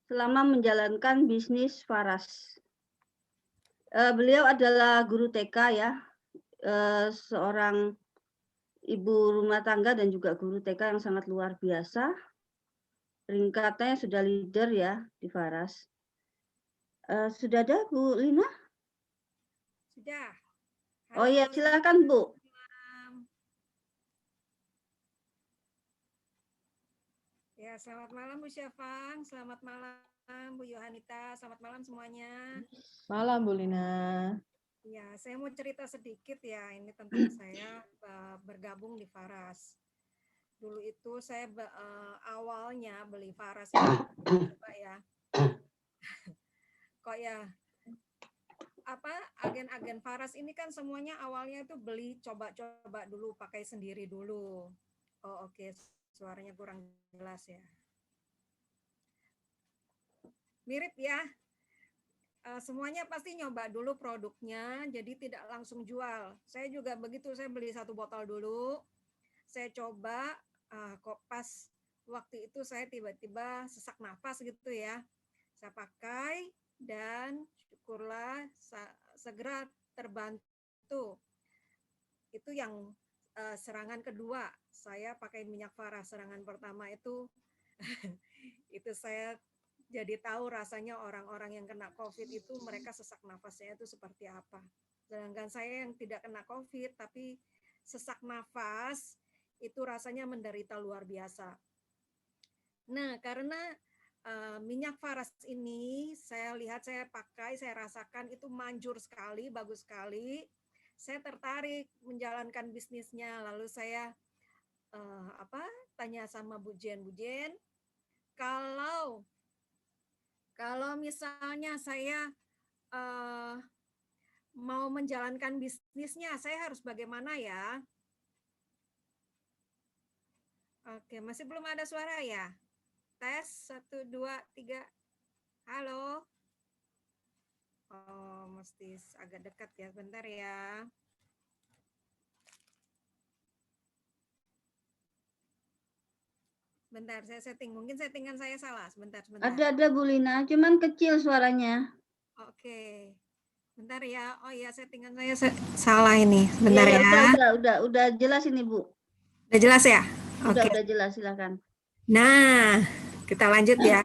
selama menjalankan bisnis Faras. Beliau adalah guru TK ya, seorang ibu rumah tangga dan juga guru TK yang sangat luar biasa. Ringkatnya sudah leader ya di Faras. Sudah ada Bu Lina? Sudah. Oh iya, silakan Bu. Ya, selamat malam Bu Syafang, selamat malam Bu Yohanita, selamat malam semuanya. Malam Bu Lina. Ya, saya mau cerita sedikit ya, ini tentang saya bergabung di Faras. Dulu itu saya awalnya beli Faras itu, coba ya, kok ya, apa agen-agen Faras ini kan semuanya awalnya itu beli coba-coba dulu, pakai sendiri dulu. Oh oke, suaranya kurang jelas ya. Mirip ya. Semuanya pasti nyoba dulu produknya, jadi tidak langsung jual. Saya juga begitu, saya beli 1 botol dulu, saya coba, kok pas waktu itu saya tiba-tiba sesak nafas gitu ya. Saya pakai dan syukurlah segera terbantu. Itu yang serangan kedua, saya pakai minyak Faras. Serangan pertama itu itu saya jadi tahu rasanya orang-orang yang kena COVID itu mereka sesak nafasnya itu seperti apa. Sedangkan saya yang tidak kena COVID tapi sesak nafas itu rasanya menderita luar biasa. Nah, karena minyak Faras ini saya lihat, saya pakai, saya rasakan itu manjur sekali, bagus sekali. Saya tertarik menjalankan bisnisnya. Lalu saya tanya sama Bu Jen, kalau misalnya saya mau menjalankan bisnisnya, saya harus bagaimana ya? Oke, masih belum ada suara ya? Tes, 1, 2, 3. Halo? Oh, mesti agak dekat ya, bentar ya. Bentar, saya setting. Mungkin settingan saya salah. Sebentar. Ada Bu Lina, cuman kecil suaranya. Oke. Bentar ya. Oh iya, settingan saya salah ini. Bentar ya. Udah jelas ini Bu. Udah jelas ya? Udah jelas, silakan. Nah, kita lanjut ya.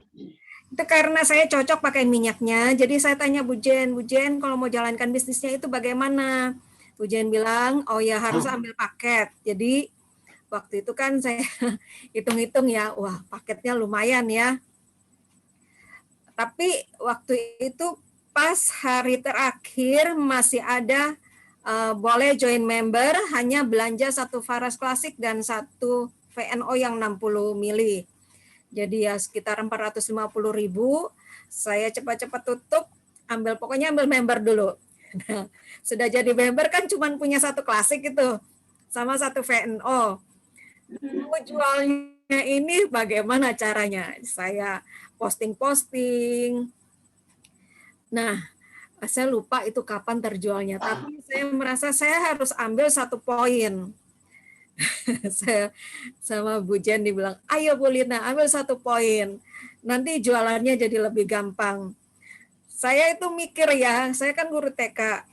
Itu karena saya cocok pakai minyaknya, jadi saya tanya Bu Jen, kalau mau jalankan bisnisnya itu bagaimana? Bu Jen bilang, oh ya harus ambil paket. Jadi waktu itu kan saya hitung-hitung ya, wah paketnya lumayan ya. Tapi waktu itu pas hari terakhir masih ada boleh join member, hanya belanja 1 Faras Klasik dan 1 VNO yang 60 mili. Jadi ya sekitar 450.000. Saya cepat-cepat tutup, pokoknya ambil member dulu. Nah, sudah jadi member kan cuma punya 1 klasik itu, sama 1 VNO. Mau jualnya ini bagaimana caranya? Saya posting. Nah, saya lupa itu kapan terjualnya, tapi saya merasa saya harus ambil 1 poin. Saya sama Bu Jen dibilang, ayo Bu Lina ambil 1 poin, nanti jualannya jadi lebih gampang. Saya itu mikir ya, saya kan guru TK,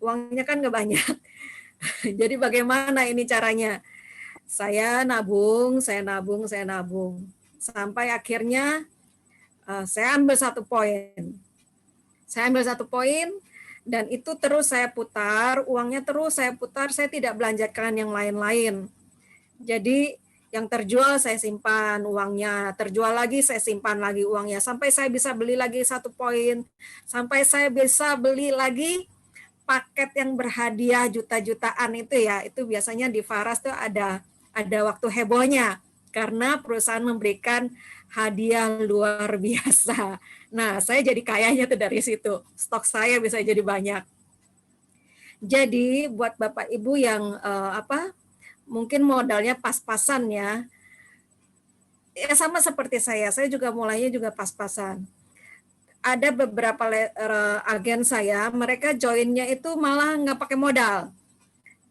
uangnya kan nggak banyak. Jadi bagaimana ini caranya? Saya nabung. Sampai akhirnya saya ambil 1 poin. Dan itu terus saya putar, uangnya terus saya putar, saya tidak belanjakan yang lain-lain. Jadi yang terjual saya simpan uangnya, terjual lagi saya simpan lagi uangnya, sampai saya bisa beli lagi 1 poin, sampai saya bisa beli lagi paket yang berhadiah juta-jutaan itu ya, itu biasanya di Faras tuh ada waktu hebohnya, karena perusahaan memberikan hadiah luar biasa. Nah, saya jadi kayanya tuh dari situ, stok saya bisa jadi banyak. Jadi buat Bapak Ibu yang mungkin modalnya pas-pasan ya, ya sama seperti saya juga mulainya juga pas-pasan. Ada beberapa agen saya, mereka joinnya itu malah nggak pakai modal.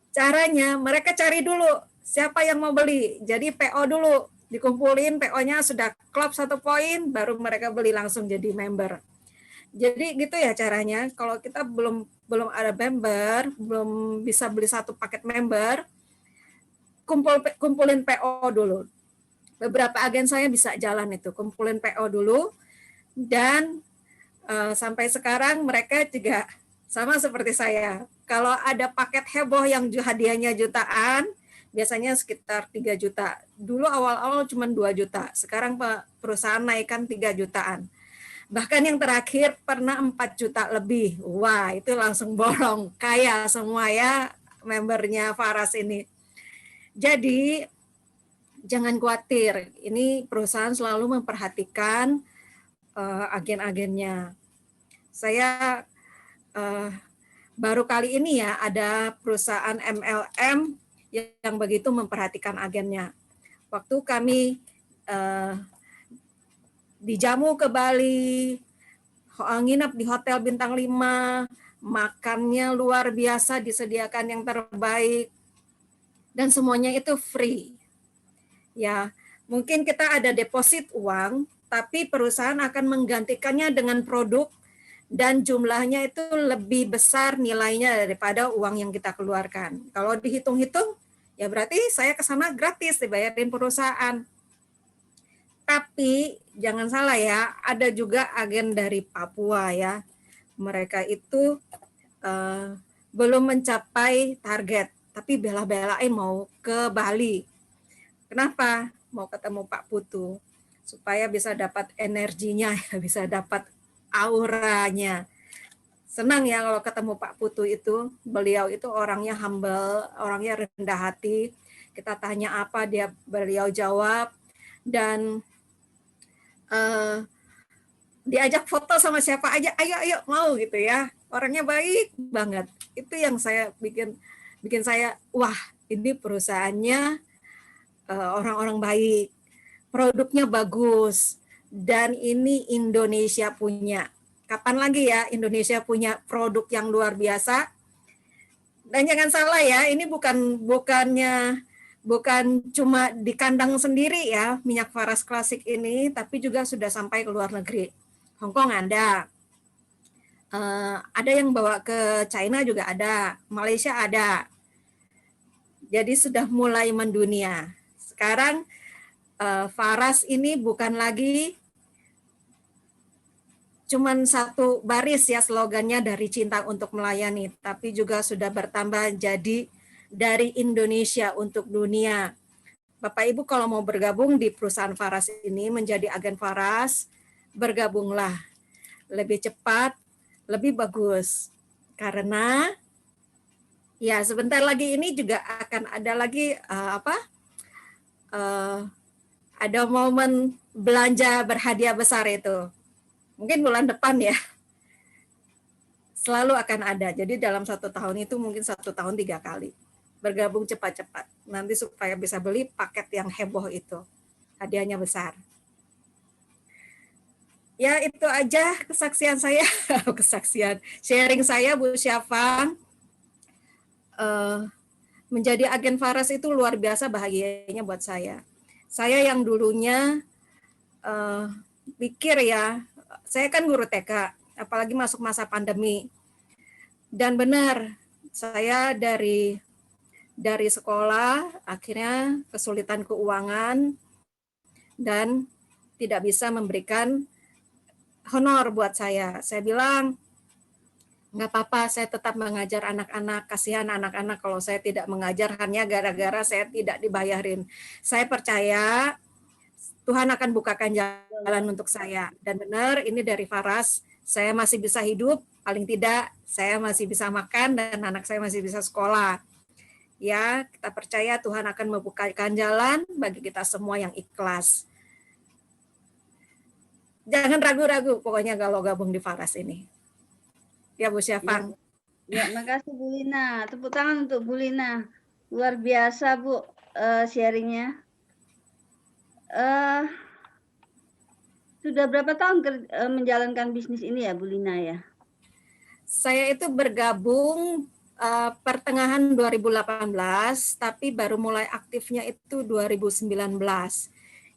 Caranya mereka cari dulu siapa yang mau beli. Jadi PO dulu, dikumpulin PO-nya sudah klop 1 poin, baru mereka beli langsung jadi member. Jadi gitu ya caranya. Kalau kita belum ada member, belum bisa beli 1 paket member, kumpulin PO dulu. Beberapa agen saya bisa jalan itu, kumpulin PO dulu, dan sampai sekarang mereka juga sama seperti saya. Kalau ada paket heboh yang hadiahnya jutaan, biasanya sekitar 3 juta. Dulu awal-awal cuma 2 juta, sekarang perusahaan naikkan 3 jutaan. Bahkan yang terakhir pernah 4 juta lebih. Wah, itu langsung borong, kaya semua ya membernya Faras ini. Jadi jangan khawatir, ini perusahaan selalu memperhatikan agen-agennya. Saya baru kali ini ya ada perusahaan MLM yang begitu memperhatikan agennya. Waktu kami dijamu ke Bali, nginep di hotel bintang 5, makannya luar biasa, disediakan yang terbaik, dan semuanya itu free. Ya, mungkin kita ada deposit uang, tapi perusahaan akan menggantikannya dengan produk dan jumlahnya itu lebih besar nilainya daripada uang yang kita keluarkan. Kalau dihitung-hitung, ya berarti saya ke sana gratis dibayarin perusahaan. Tapi jangan salah ya, ada juga agen dari Papua ya. Mereka itu belum mencapai target, tapi bela-belain mau ke Bali. Kenapa? Mau ketemu Pak Putu, supaya bisa dapat energinya, bisa dapat auranya. Senang ya kalau ketemu Pak Putu itu. Beliau itu orangnya humble, orangnya rendah hati. Kita tanya apa, beliau jawab. Dan diajak foto sama siapa aja, ayo mau gitu ya. Orangnya baik banget. Itu yang saya bikin saya, wah ini perusahaannya orang-orang baik, produknya bagus, dan ini Indonesia punya. Kapan lagi ya Indonesia punya produk yang luar biasa? Dan jangan salah ya, ini bukan cuma di kandang sendiri ya, minyak Faras klasik ini, tapi juga sudah sampai ke luar negeri. Hong Kong ada yang bawa ke China juga ada, Malaysia ada. Jadi sudah mulai mendunia. Sekarang Faras ini bukan lagi cuman 1 baris ya slogannya, dari cinta untuk melayani, tapi juga sudah bertambah jadi dari Indonesia untuk dunia. Bapak Ibu kalau mau bergabung di perusahaan Faras ini menjadi agen Faras, bergabunglah. Lebih cepat, lebih bagus. Karena ya sebentar lagi ini juga akan ada lagi ada momen belanja berhadiah besar itu. Mungkin bulan depan ya. Selalu akan ada. Jadi dalam 1 tahun itu mungkin 1 tahun 3 kali. Bergabung cepat-cepat. Nanti supaya bisa beli paket yang heboh itu. Hadiahnya besar. Ya itu aja kesaksian saya. Sharing saya Bu Syafang. Menjadi agen Faras itu luar biasa bahagianya buat saya. Saya yang dulunya pikir ya, saya kan guru TK, apalagi masuk masa pandemi. Dan benar, saya dari sekolah akhirnya kesulitan keuangan dan tidak bisa memberikan honor buat saya. Saya bilang, nggak apa-apa, saya tetap mengajar anak-anak, kasihan anak-anak kalau saya tidak mengajar hanya gara-gara saya tidak dibayarin. Saya percaya Tuhan akan bukakan jalan untuk saya. Dan benar, ini dari Faras, saya masih bisa hidup, paling tidak saya masih bisa makan dan anak saya masih bisa sekolah. Ya, kita percaya Tuhan akan membukakan jalan bagi kita semua yang ikhlas. Jangan ragu-ragu pokoknya kalau gabung di Faras ini. Ya Bu Syafang. Ya, makasih Bu Lina. Tepuk tangan untuk Bu Lina. Luar biasa Bu sharingnya. Sudah berapa tahun menjalankan bisnis ini ya, Bu Lina ya? Saya itu bergabung pertengahan 2018, tapi baru mulai aktifnya itu 2019.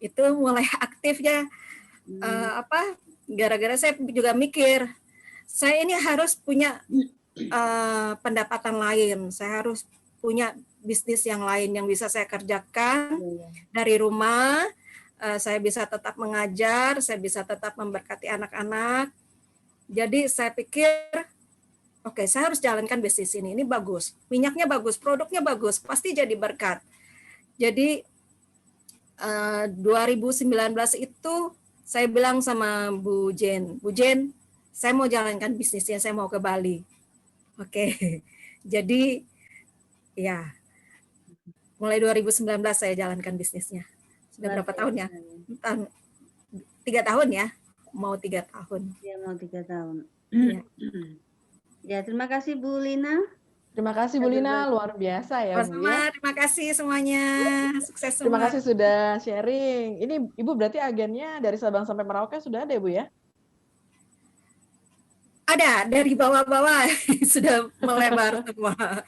Itu mulai aktifnya gara-gara saya juga mikir, saya ini harus punya pendapatan lain, saya harus punya bisnis yang lain yang bisa saya kerjakan dari rumah. Saya bisa tetap mengajar, saya bisa tetap memberkati anak-anak. Jadi saya pikir, oke, saya harus jalankan bisnis ini bagus, minyaknya bagus, produknya bagus, pasti jadi berkat. Jadi 2019 itu saya bilang sama Bu Jen, saya mau jalankan bisnisnya, saya mau ke Bali. Oke, jadi ya mulai 2019 saya jalankan bisnisnya. Sudah berapa tahun ya? 3 tahun ya, mau 3 tahun. Ya, mau 3 tahun. Ya. Ya, terima kasih Bu Lina. Terima kasih Bu Lina, luar biasa ya Bu ya. Terima kasih semuanya, sukses semua. Terima kasih sudah sharing. Ini Ibu berarti agennya dari Sabang sampai Merauke sudah ada ya Bu ya? Ada, dari bawah-bawah sudah melebar semua.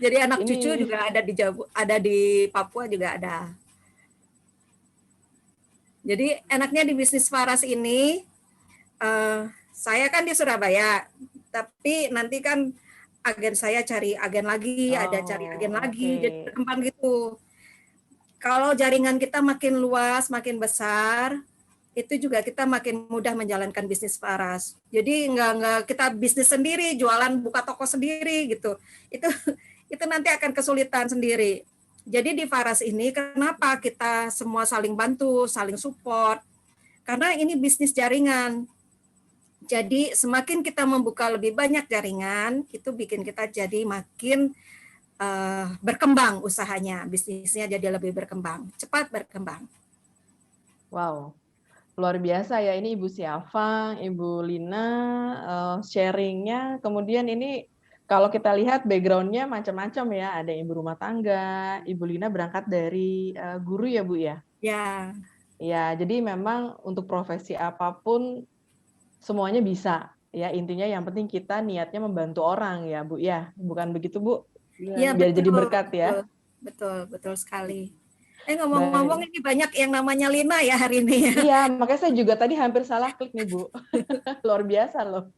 Jadi anak cucu juga ada di Papua juga ada. Jadi enaknya di bisnis Faras ini, saya kan di Surabaya, tapi nanti kan agen saya cari agen lagi, ada cari agen lagi, jadi berkembang gitu. Kalau jaringan kita makin luas, makin besar, itu juga kita makin mudah menjalankan bisnis Faras. Jadi nggak kita bisnis sendiri, jualan buka toko sendiri gitu. Itu nanti akan kesulitan sendiri. Jadi di Faras ini kenapa kita semua saling bantu, saling support? Karena ini bisnis jaringan. Jadi semakin kita membuka lebih banyak jaringan, itu bikin kita jadi makin berkembang usahanya, bisnisnya jadi lebih berkembang, cepat berkembang. Wow, luar biasa ya, ini Ibu Siafang, Ibu Lina sharingnya. Kemudian ini kalau kita lihat background-nya macam-macam ya, ada ibu rumah tangga, Ibu Lina berangkat dari guru ya Bu ya? Ya. Ya, jadi memang untuk profesi apapun semuanya bisa ya, intinya yang penting kita niatnya membantu orang ya Bu ya, bukan begitu Bu? Ya, biar betul, jadi berkat ya. Betul sekali. Ngomong-ngomong ini banyak yang namanya Lina ya hari ini ya. Iya, makanya saya juga tadi hampir salah klik nih Bu. Luar biasa loh.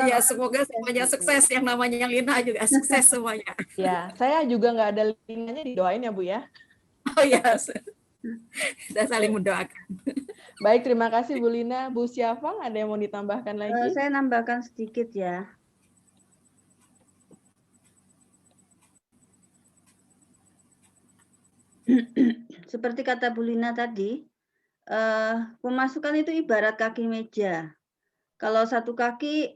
Ya, semoga semuanya sukses, yang namanya Lina juga sukses semuanya. Ya, saya juga nggak ada Linanya, didoain ya Bu ya. Oh ya, kita saling mendoakan. Baik, terima kasih Bu Lina. Bu Siafang, ada yang mau ditambahkan lagi? Saya nambahkan sedikit ya. Seperti kata Bu Lina tadi, pemasukan itu ibarat kaki meja. Kalau satu kaki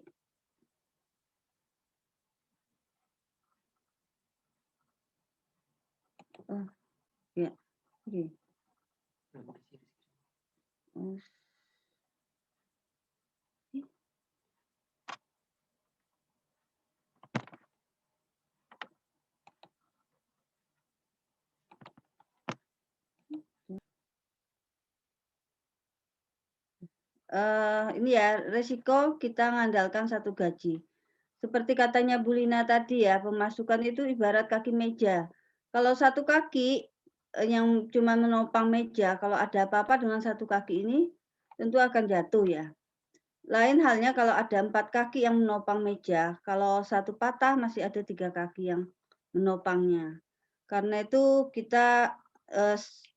ya, oke. Ini ya, resiko kita mengandalkan satu gaji. Seperti katanya Bu Lina tadi ya, pemasukan itu ibarat kaki meja. Kalau satu kaki yang cuma menopang meja, kalau ada apa-apa dengan satu kaki ini, tentu akan jatuh ya. Lain halnya kalau ada 4 kaki yang menopang meja, kalau satu patah masih ada 3 kaki yang menopangnya. Karena itu kita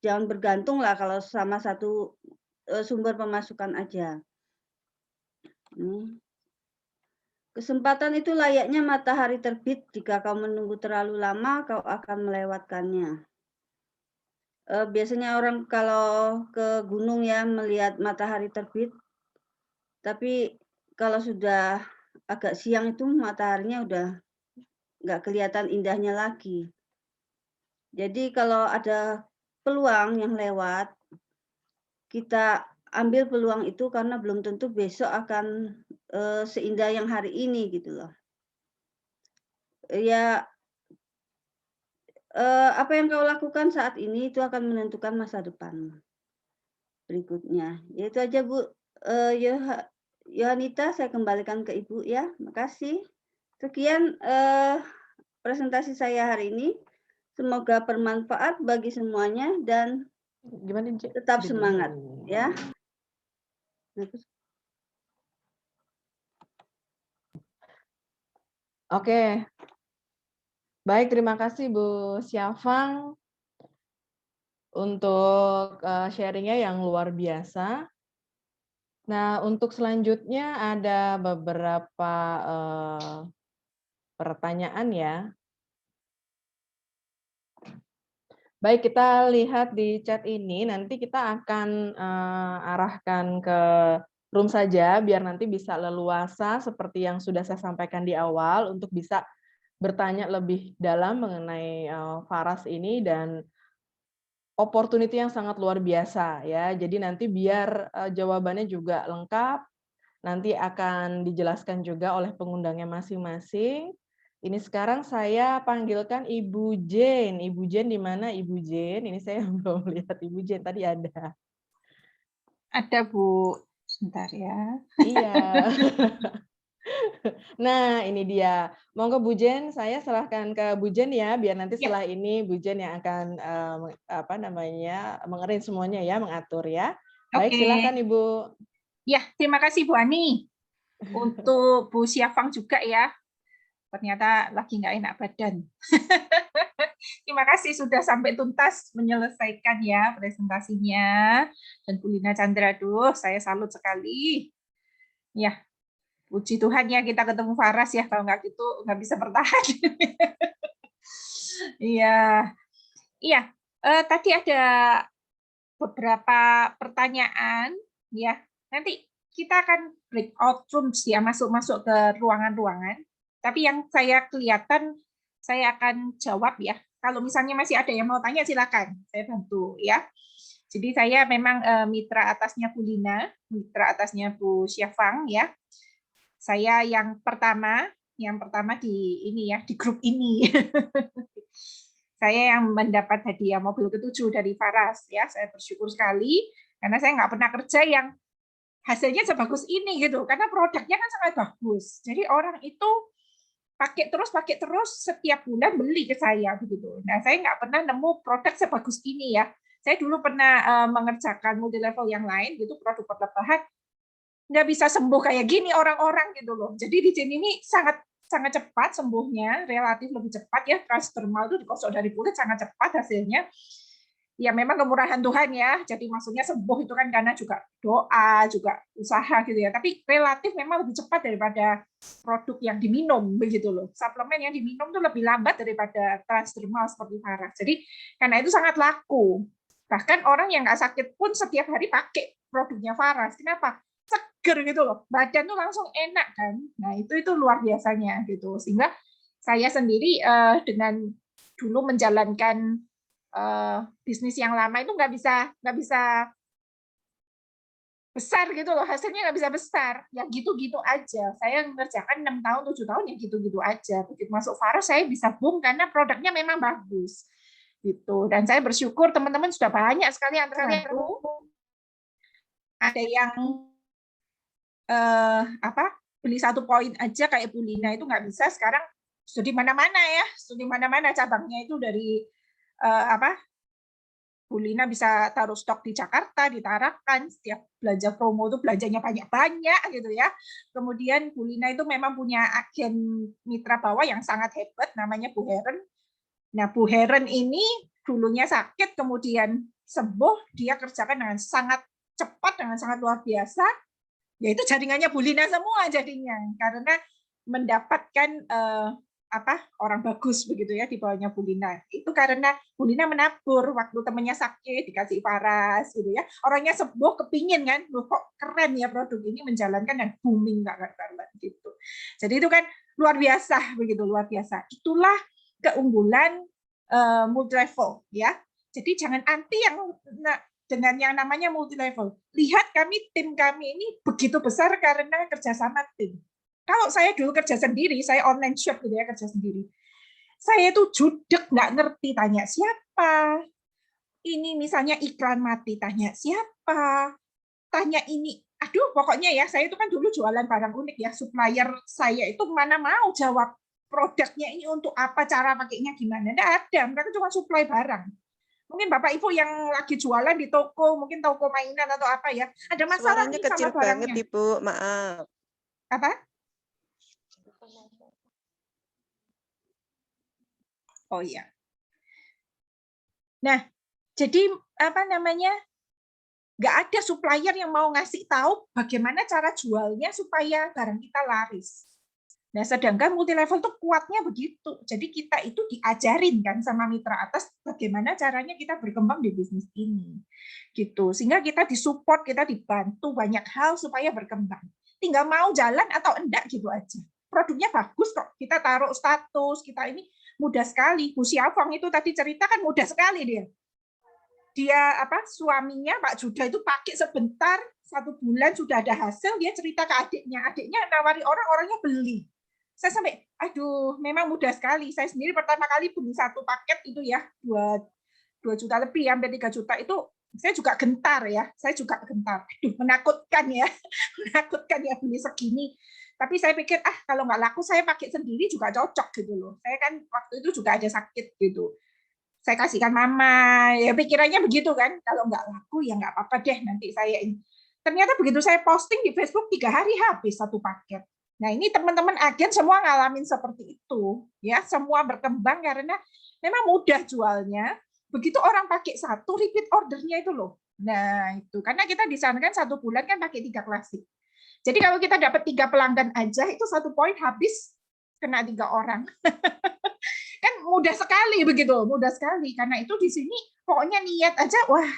jangan bergantung lah kalau sama satu sumber pemasukan aja. Kesempatan itu layaknya matahari terbit, jika kau menunggu terlalu lama, kau akan melewatkannya. Biasanya orang kalau ke gunung ya melihat matahari terbit, tapi kalau sudah agak siang itu mataharinya udah nggak kelihatan indahnya lagi. Jadi kalau ada peluang yang lewat, kita ambil peluang itu karena belum tentu besok akan seindah yang hari ini gitu loh. Ya, apa yang kau lakukan saat ini itu akan menentukan masa depan berikutnya. Ya itu aja Bu. Yohanita, saya kembalikan ke Ibu ya. Makasih. Sekian presentasi saya hari ini. Semoga bermanfaat bagi semuanya dan Gimana, Cik? tetap semangat ya. Oke. Baik, terima kasih Bu Syafang untuk sharing-nya yang luar biasa. Nah, untuk selanjutnya ada beberapa pertanyaan ya. Baik, kita lihat di chat ini, nanti kita akan arahkan ke room saja, biar nanti bisa leluasa seperti yang sudah saya sampaikan di awal, untuk bisa bertanya lebih dalam mengenai Faras ini, dan opportunity yang sangat luar biasa ya. Jadi nanti biar jawabannya juga lengkap, nanti akan dijelaskan juga oleh pengundangnya masing-masing. Ini sekarang saya panggilkan Ibu Jane. Ibu Jane di mana Ibu Jane? Ini saya belum lihat Ibu Jane, tadi ada. Ada Bu, sebentar ya. Iya. Nah, ini dia. Monggo Bu Jen, saya serahkan ke Bu Jen ya, biar nanti setelah ini Bu Jen yang akan mengerin semuanya ya, mengatur ya. Baik, silakan Ibu. Ya, terima kasih Bu Ani. Untuk Bu Syafang juga ya. Ternyata lagi nggak enak badan. Terima kasih sudah sampai tuntas menyelesaikan ya presentasinya. Dan Bu Lina Chandra, saya salut sekali. Ya, puji Tuhan ya kita ketemu Faras ya, kalau nggak gitu nggak bisa bertahan. Iya, iya. Tadi ada beberapa pertanyaan ya. Nanti kita akan breakout rooms ya, masuk ke ruangan-ruangan. Tapi yang saya kelihatan saya akan jawab ya. Kalau misalnya masih ada yang mau tanya silakan, saya bantu ya. Jadi saya memang mitra atasnya Bu Lina, mitra atasnya Bu Syafang ya. Saya yang pertama di ini ya, di grup ini. Saya yang mendapat hadiah mobil ke-7 dari Faras ya. Saya bersyukur sekali karena saya nggak pernah kerja yang hasilnya sebagus ini gitu. Karena produknya kan sangat bagus. Jadi orang itu pakai terus setiap bulan beli ke saya begitu. Nah, saya nggak pernah nemu produk sebagus ini ya. Saya dulu pernah mengerjakan multi level yang lain gitu, produk perlebahan, nggak bisa sembuh kayak gini orang-orang gitu loh. Jadi di sini ini sangat cepat sembuhnya, relatif lebih cepat ya. Transdermal itu dikosok dari kulit sangat cepat hasilnya. Ya memang kemurahan Tuhan ya. Jadi maksudnya sembuh itu kan karena juga doa, juga usaha gitu ya. Tapi relatif memang lebih cepat daripada produk yang diminum begitu loh. Suplemen yang diminum itu lebih lambat daripada transdermal seperti Faras. Jadi karena itu sangat laku. Bahkan orang yang nggak sakit pun setiap hari pakai produknya Faras. Kenapa? Seger gitu loh. Badan tuh langsung enak kan. Nah, itu luar biasanya gitu. Sehingga saya sendiri dengan dulu menjalankan bisnis yang lama itu nggak bisa besar gitu loh, hasilnya nggak bisa besar, ya gitu-gitu aja. Saya mengerjakan 6 tahun, 7 tahun ya gitu-gitu aja. Begitu masuk Faras saya bisa boom karena produknya memang bagus gitu. Dan saya bersyukur teman-teman sudah banyak sekali yang terbantu. Ada yang beli 1 poin aja kayak Bu Lina itu nggak bisa, sekarang sudah di mana-mana ya, sudah di mana-mana cabangnya itu dari Bu Lina bisa taruh stok di Jakarta, di Tarakan, setiap belanja promo itu belanjanya banyak-banyak gitu ya. Kemudian Bu Lina itu memang punya agen mitra bawah yang sangat hebat, namanya Bu Heren. Nah, Bu Heren ini dulunya sakit, kemudian sembuh, dia kerjakan dengan sangat cepat, dengan sangat luar biasa, yaitu jaringannya Bu Lina semua jadinya, karena mendapatkan orang bagus begitu ya di bawahnya Bu Lina. Itu karena Bu Lina menabur waktu temannya sakit dikasih Faras gitu ya. Orangnya sembuh kepingin kan, loh kok keren ya produk ini menjalankan dan booming nggak karuan gitu. Jadi itu kan luar biasa begitu, luar biasa. Itulah keunggulan multi level ya. Jadi jangan anti yang dengan yang namanya multi level. Lihat tim kami ini begitu besar karena kerjasama tim. Kalau saya dulu kerja sendiri, saya online shop gitu ya, kerja sendiri. Saya itu judek, nggak ngerti, tanya siapa. Ini misalnya iklan mati, tanya siapa. Tanya ini, aduh pokoknya ya, saya itu kan dulu jualan barang unik ya, supplier saya itu mana mau jawab produknya ini untuk apa, cara pakainya gimana. Nggak ada, mereka cuma supply barang. Mungkin Bapak Ibu yang lagi jualan di toko, mungkin toko mainan atau apa ya, ada masalah Suaranya nih sama kecil banget, barangnya. Ibu. Maaf. Apa? Oh iya. Nah, jadi apa namanya? Nggak ada supplier yang mau ngasih tahu bagaimana cara jualnya supaya barang kita laris. Nah, sedangkan multi level tuh kuatnya begitu. Jadi kita itu diajarin kan sama mitra atas bagaimana caranya kita berkembang di bisnis ini. Gitu. Sehingga kita disupport, kita dibantu banyak hal supaya berkembang. Tinggal mau jalan atau enggak gitu aja. Produknya bagus kok. Kita taruh status, kita ini mudah sekali. Bu Siafong itu tadi cerita kan mudah sekali dia. Dia suaminya Pak Juda itu pakai sebentar, 1 bulan sudah ada hasil, dia cerita ke adiknya nawari orangnya beli. Saya sampai, aduh, memang mudah sekali. Saya sendiri pertama kali beli 1 paket itu ya 2 juta lebih, hampir 3 juta itu saya juga gentar ya. Saya juga gentar. Aduh, menakutkan ya, menakutkan ya beli segini. Tapi saya pikir kalau nggak laku saya pakai sendiri juga cocok gitu loh. Saya kan waktu itu juga ada sakit gitu. Saya kasihkan mama, ya pikirannya begitu kan, kalau nggak laku ya nggak apa-apa deh, nanti saya ini. Ternyata begitu saya posting di Facebook 3 hari habis 1 paket. Nah ini teman-teman agen semua ngalamin seperti itu, ya semua berkembang karena memang mudah jualnya. Begitu orang pakai 1, repeat ordernya itu loh. Nah itu karena kita disarankan 1 bulan kan pakai 3 klasik. Jadi kalau kita dapat 3 pelanggan aja itu 1 poin habis kena 3 orang. Kan mudah sekali begitu, mudah sekali. Karena itu di sini pokoknya niat aja, wah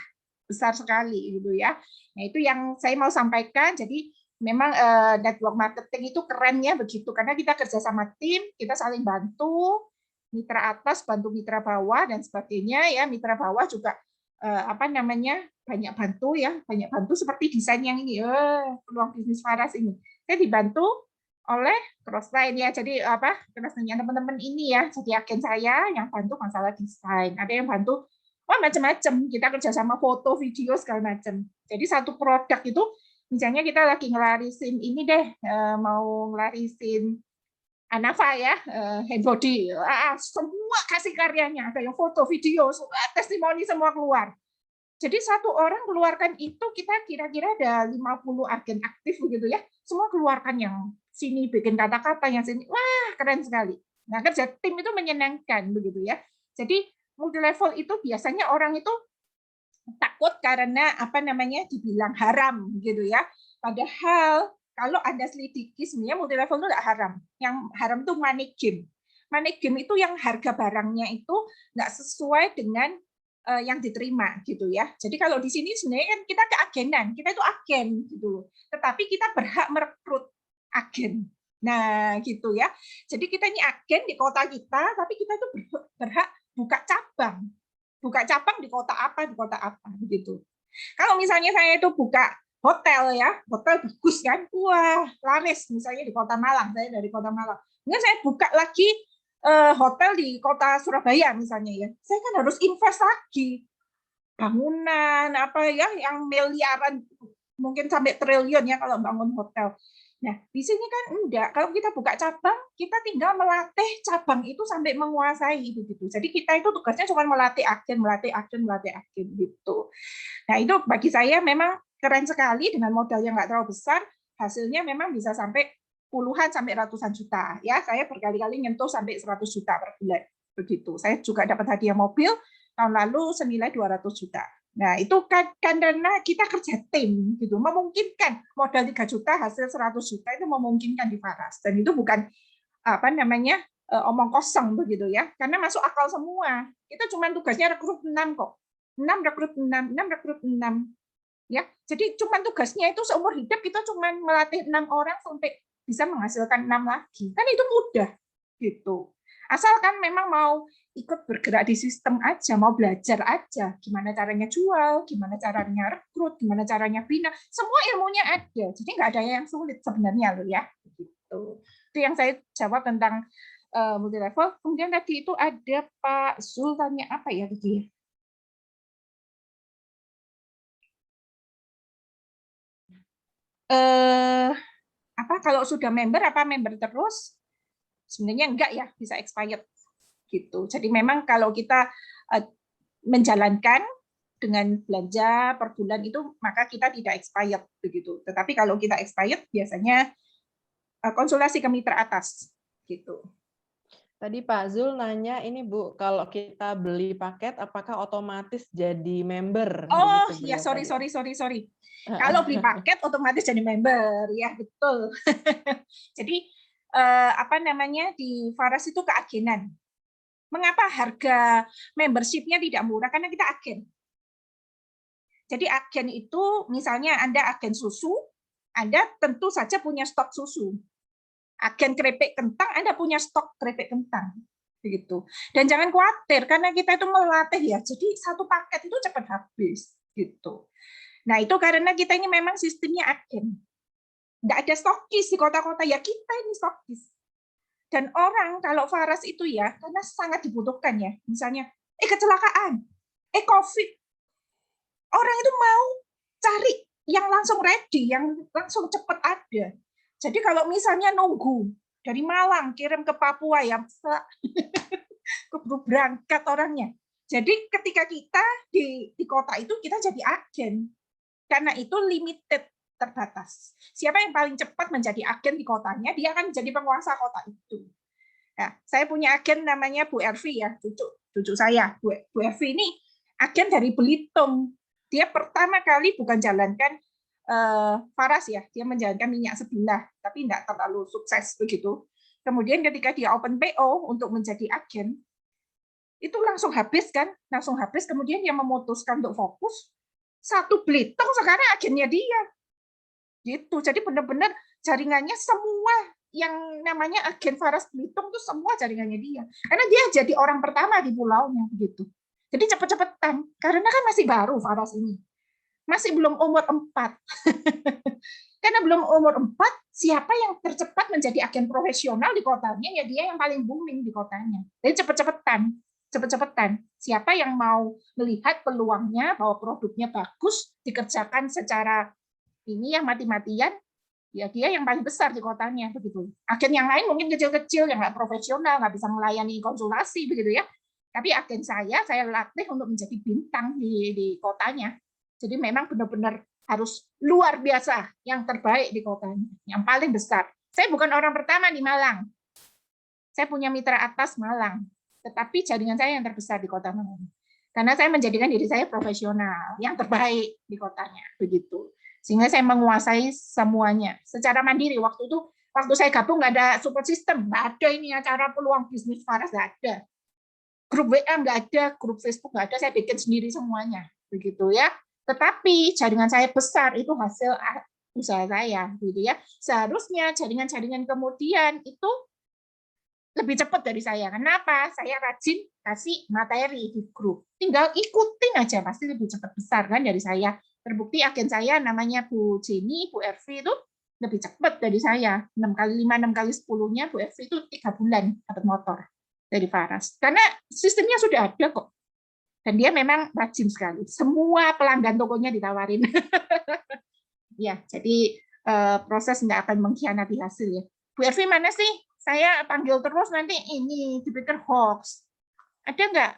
besar sekali gitu ya. Nah itu yang saya mau sampaikan. Jadi memang network marketing itu kerennya begitu, karena kita kerja sama tim, kita saling bantu, mitra atas bantu mitra bawah dan sebagainya ya. Mitra bawah juga banyak bantu ya, banyak bantu seperti desain yang ini, peluang bisnis Faras ini. Saya dibantu oleh Crossline ya, jadi Crossline teman-teman ini ya, jadi agen saya yang bantu masalah desain, ada yang bantu macam-macam, kita kerjasama foto, video segala macam. Jadi 1 produk itu, misalnya kita lagi ngelarisin ini deh, mau ngelarisin Anava ya, hand body, semua kasih karyanya, ada yang foto, video, testimoni semua keluar. Jadi 1 orang keluarkan itu kita kira-kira ada 50 agen aktif begitu ya, semua keluarkan yang sini bikin kata-kata, yang sini, wah keren sekali. Nah kerja tim itu menyenangkan begitu ya. Jadi multi level itu biasanya orang itu takut karena dibilang haram gitu ya. Padahal kalau Anda selidiki sebenarnya multi level itu tidak haram. Yang haram itu money game. Money game itu yang harga barangnya itu nggak sesuai dengan yang diterima gitu ya. Jadi kalau di sini sebenarnya kan kita keagenan, kita itu agen gitu loh. Tetapi kita berhak merekrut agen. Nah, gitu ya. Jadi kita ini agen di kota kita, tapi kita itu berhak buka cabang. Buka cabang di kota apa begitu. Kalau misalnya saya itu buka hotel ya, hotel bagus kan, wah laris misalnya di Kota Malang, saya dari Kota Malang. Kemudian saya buka lagi hotel di Kota Surabaya misalnya ya, saya kan harus invest lagi bangunan yang miliaran, mungkin sampai triliun ya kalau bangun hotel. Nah di sini kan enggak, kalau kita buka cabang kita tinggal melatih cabang itu sampai menguasai begitu. Jadi kita itu tugasnya cuma melatih agen gitu. Nah itu bagi saya memang keren sekali, dengan modal yang nggak terlalu besar, hasilnya memang bisa sampai puluhan sampai ratusan juta ya. Saya berkali-kali nyentuh sampai 100 juta per bulan begitu. Saya juga dapat hadiah mobil tahun lalu senilai 200 juta. Nah itu kan karena kita kerja tim gitu, memungkinkan modal 3 juta hasil 100 juta itu memungkinkan di Faras, dan itu bukan omong kosong begitu ya, karena masuk akal semua. Kita cuma tugasnya rekrut 6 kok, 6 rekrut 6 ya. Jadi cuma tugasnya itu seumur hidup kita cuma melatih 6 orang sampai bisa menghasilkan 6 lagi. Kan itu mudah gitu. Asalkan memang mau ikut bergerak di sistem aja, mau belajar aja gimana caranya jual, gimana caranya rekrut, gimana caranya bina, semua ilmunya ada. Jadi nggak ada yang sulit sebenarnya loh ya. Gitu. Itu yang saya jawab tentang multi level. Kemudian tadi itu ada Pak Zul tanya apa ya tadi? Apa kalau sudah member apa member terus? Sebenarnya enggak ya, bisa expired gitu. Jadi memang kalau kita menjalankan dengan belanja per bulan itu maka kita tidak expired begitu. Tetapi kalau kita expired biasanya konsultasi ke mitra atas gitu. Tadi Pak Zul nanya ini Bu, kalau kita beli paket apakah otomatis jadi member? Oh Begitu ya, beliau tadi. sorry. Kalau beli paket otomatis jadi member, ya betul. Jadi apa namanya di Faras itu keagenan. Mengapa harga membership-nya tidak murah? Karena kita agen. Jadi agen itu misalnya Anda agen susu, Anda tentu saja punya stok susu. Agen keripik kentang, Anda punya stok keripik kentang. Begitu. Dan jangan khawatir karena kita itu melatih ya. Jadi satu paket itu cepat habis gitu. Nah, itu karena kita ini memang sistemnya agen. Nggak ada stokis di kota-kota, ya kita ini stokis. Dan orang kalau Faras itu ya, karena sangat dibutuhkan ya. Misalnya, kecelakaan, COVID. Orang itu mau cari yang langsung ready, yang langsung cepat ada. Jadi kalau misalnya nunggu, dari Malang kirim ke Papua, ya keburu berangkat orangnya. Jadi ketika kita di kota itu, kita jadi agen. Karena itu limited, terbatas. Siapa yang paling cepat menjadi agen di kotanya, dia akan menjadi penguasa kota itu. Nah, saya punya agen namanya Bu Ervi ya, cucu saya. Bu Ervi ini agen dari Belitung. Dia pertama kali bukan jalankan Faras ya, dia menjalankan minyak sebelah, tapi tidak terlalu sukses begitu. Kemudian ketika dia open PO untuk menjadi agen, itu langsung habis kan, kemudian dia memutuskan untuk fokus, satu Belitung sekarang agennya dia. Gitu. Jadi benar-benar jaringannya semua yang namanya agen Faras Belitung itu semua jaringannya dia. Karena dia jadi orang pertama di pulaunya begitu. Jadi cepet-cepetan, karena kan masih baru Faras ini. Masih belum umur 4. Karena belum umur 4, siapa yang tercepat menjadi agen profesional di kotanya, ya dia yang paling booming di kotanya. Jadi cepet-cepetan. Siapa yang mau melihat peluangnya bahwa produknya bagus, dikerjakan secara ini yang mati-matian, ya dia yang paling besar di kotanya begitu. Agen yang lain mungkin kecil-kecil yang nggak profesional, nggak bisa melayani konsultasi begitu ya. Tapi agen saya latih untuk menjadi bintang di kotanya. Jadi memang benar-benar harus luar biasa, yang terbaik di kotanya, yang paling besar. Saya bukan orang pertama di Malang. Saya punya mitra atas Malang, tetapi jaringan saya yang terbesar di kota Malang. Karena saya menjadikan diri saya profesional, yang terbaik di kotanya, begitu. Sehingga saya menguasai semuanya secara mandiri. Waktu saya gabung nggak ada support system, nggak ada ini acara peluang bisnis Faras, nggak ada. Grup WA nggak ada, grup Facebook nggak ada, saya bikin sendiri semuanya, begitu ya. Tetapi jaringan saya besar itu hasil usaha saya, gitu ya. Seharusnya jaringan-jaringan kemudian itu lebih cepat dari saya. Kenapa? Saya rajin kasih materi di grup. Tinggal ikutin aja, pasti lebih cepat besar kan dari saya. Terbukti agen saya namanya Bu Jenny, Bu Ervi itu lebih cepat dari saya. 6 kali 5, 6 kali 10-nya Bu Ervi itu 3 bulan dapat motor dari Faras. Karena sistemnya sudah ada kok. Dan dia memang rajin sekali. Semua pelanggan tokonya ditawarin. Ya, jadi proses nggak akan mengkhianati hasil ya. Bu Ervi mana sih? Saya panggil terus nanti ini dipikir hoax. Ada nggak?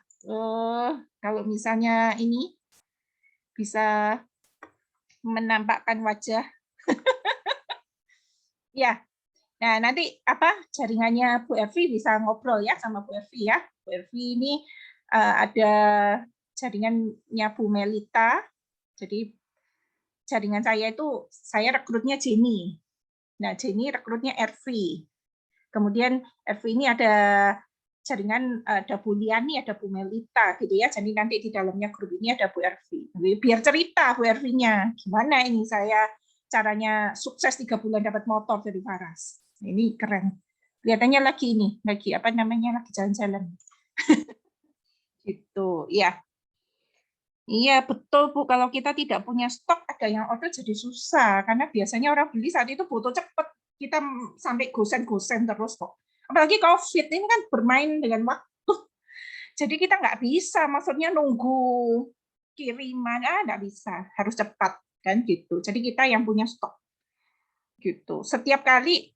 Kalau misalnya ini bisa menampakkan wajah. Ya. Nah, nanti apa jaringannya Bu Ervi bisa ngobrol ya sama Bu Ervi ya. Bu Ervi ini ada jaringannya Bu Melita. Jadi jaringan saya itu saya rekrutnya Jenny. Nah, Jenny rekrutnya Ervi. Kemudian Ervi ini ada jaringan, ada Bu Liani, ada Bu Melita gitu ya. Jadi nanti di dalamnya grup ini ada Bu Ervi. Biar cerita Bu Ervinya gimana ini saya caranya sukses 3 bulan dapat motor dari Faras. Ini keren. Kelihatannya lagi apa namanya, lagi jalan-jalan. Gitu, ya. Iya, betul Bu. Kalau kita tidak punya stok, ada yang order jadi susah. Karena biasanya orang beli saat itu butuh cepat. Kita sampai gosen-gosen terus kok. Apalagi COVID ini kan bermain dengan waktu. Jadi kita nggak bisa, maksudnya nunggu kiriman, nggak bisa, harus cepat kan gitu. Jadi kita yang punya stok gitu. Setiap kali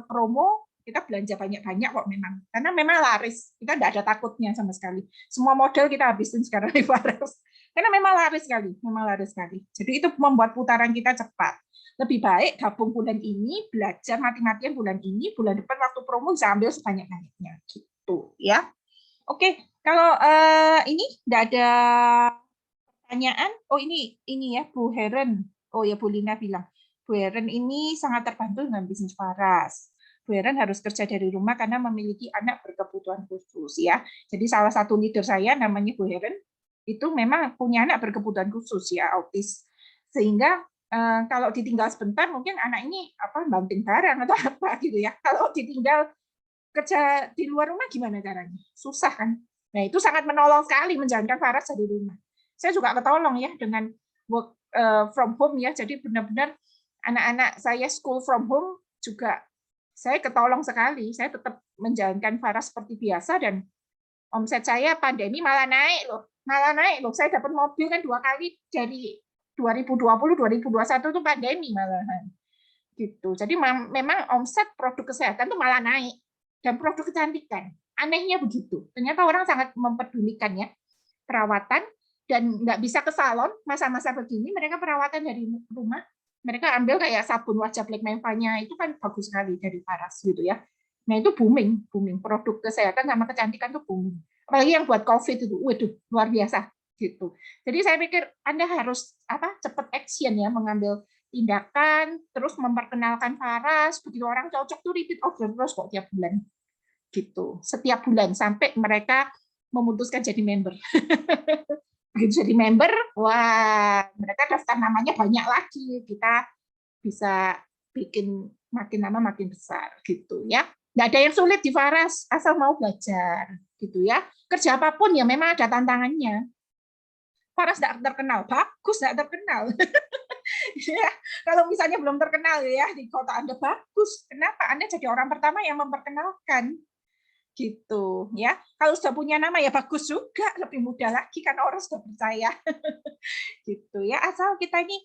promo kita belanja banyak-banyak kok memang, karena memang laris. Kita nggak ada takutnya sama sekali. Semua model kita habisin sekarang di Faras, karena memang laris sekali. Jadi itu membuat putaran kita cepat. Lebih baik gabung bulan ini, belajar mati-matian bulan ini, bulan depan waktu promo bisa ambil sebanyak-banyaknya gitu ya. Oke, kalau ini nggak ada pertanyaan. Oh ini ya Bu Heren. Oh ya Bu Lina bilang, Bu Heren ini sangat terbantu dengan bisnis Faras. Bu Heren harus kerja dari rumah karena memiliki anak berkebutuhan khusus ya. Jadi salah satu leader saya namanya Bu Heren itu memang punya anak berkebutuhan khusus ya, autis. Sehingga kalau ditinggal sebentar mungkin anak ini banting barang atau apa gitu ya. Kalau ditinggal kerja di luar rumah gimana caranya? Susah kan? Nah, itu sangat menolong sekali menjalankan Faras dari rumah. Saya juga ketolong ya dengan work from home ya. Jadi benar-benar anak-anak saya school from home juga saya ketolong sekali. Saya tetap menjalankan Faras seperti biasa dan omset saya pandemi malah naik loh. Saya dapat mobil kan 2 kali dari 2020 2021 itu pandemi malahan. Gitu. Jadi memang omset produk kesehatan itu malah naik dan produk kecantikan. Anehnya begitu. Ternyata orang sangat mempedulikan ya perawatan dan nggak bisa ke salon masa-masa begini, mereka perawatan dari rumah. Mereka ambil kayak sabun wajah Black Mamba-nya itu kan bagus sekali dari Faras gitu ya. Nah itu booming produk kesehatan sama kecantikan itu booming. Apalagi yang buat COVID itu, waduh luar biasa gitu. Jadi saya pikir Anda harus cepat action ya, mengambil tindakan, terus memperkenalkan Faras. Begitu orang cocok tuh repeat order terus kok tiap bulan gitu. Setiap bulan sampai mereka memutuskan jadi member. Begitu jadi member, wah mereka daftar namanya banyak lagi. Kita bisa bikin makin lama makin besar gitu ya. Nggak ada yang sulit di Faras, asal mau belajar gitu ya. Kerja apapun ya memang ada tantangannya. Faras nggak terkenal, bagus nggak terkenal. Ya, kalau misalnya belum terkenal ya di kota Anda, bagus. Kenapa? Anda jadi orang pertama yang memperkenalkan gitu ya. Kalau sudah punya nama ya bagus juga, lebih mudah lagi kan orang sudah percaya. Gitu ya. Asal kita ini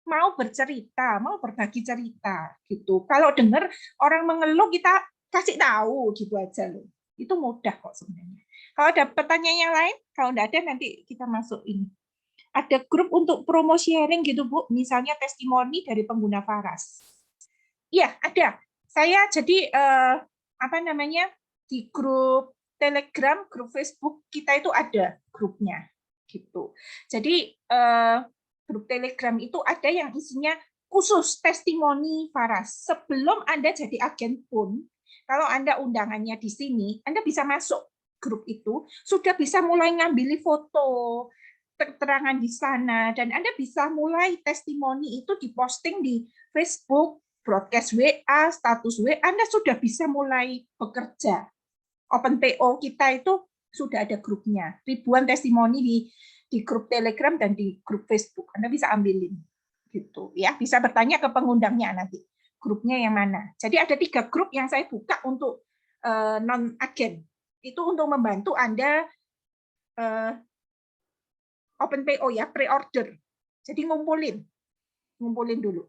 mau bercerita, mau berbagi cerita gitu. Kalau dengar orang mengeluh kita kasih tahu gitu aja loh. Itu mudah kok sebenarnya. Kalau ada pertanyaan yang lain, kalau enggak ada nanti kita masuk ini. Ada grup untuk promo sharing gitu Bu, misalnya testimoni dari pengguna Faras. Iya, ada. Saya jadi di grup Telegram, grup Facebook kita itu ada grupnya gitu. Jadi grup Telegram itu ada yang isinya khusus testimoni Faras. Sebelum Anda jadi agen pun, kalau Anda undangannya di sini, Anda bisa masuk grup itu, sudah bisa mulai ngambil foto, keterangan di sana, dan Anda bisa mulai testimoni itu diposting di Facebook, broadcast WA, status WA, Anda sudah bisa mulai bekerja. Open PO kita itu sudah ada grupnya, ribuan testimoni di grup Telegram dan di grup Facebook. Anda bisa ambilin, gitu ya. Bisa bertanya ke pengundangnya nanti, grupnya yang mana. Jadi ada 3 grup yang saya buka untuk non agen. Itu untuk membantu Anda open PO ya, pre-order. Jadi ngumpulin dulu.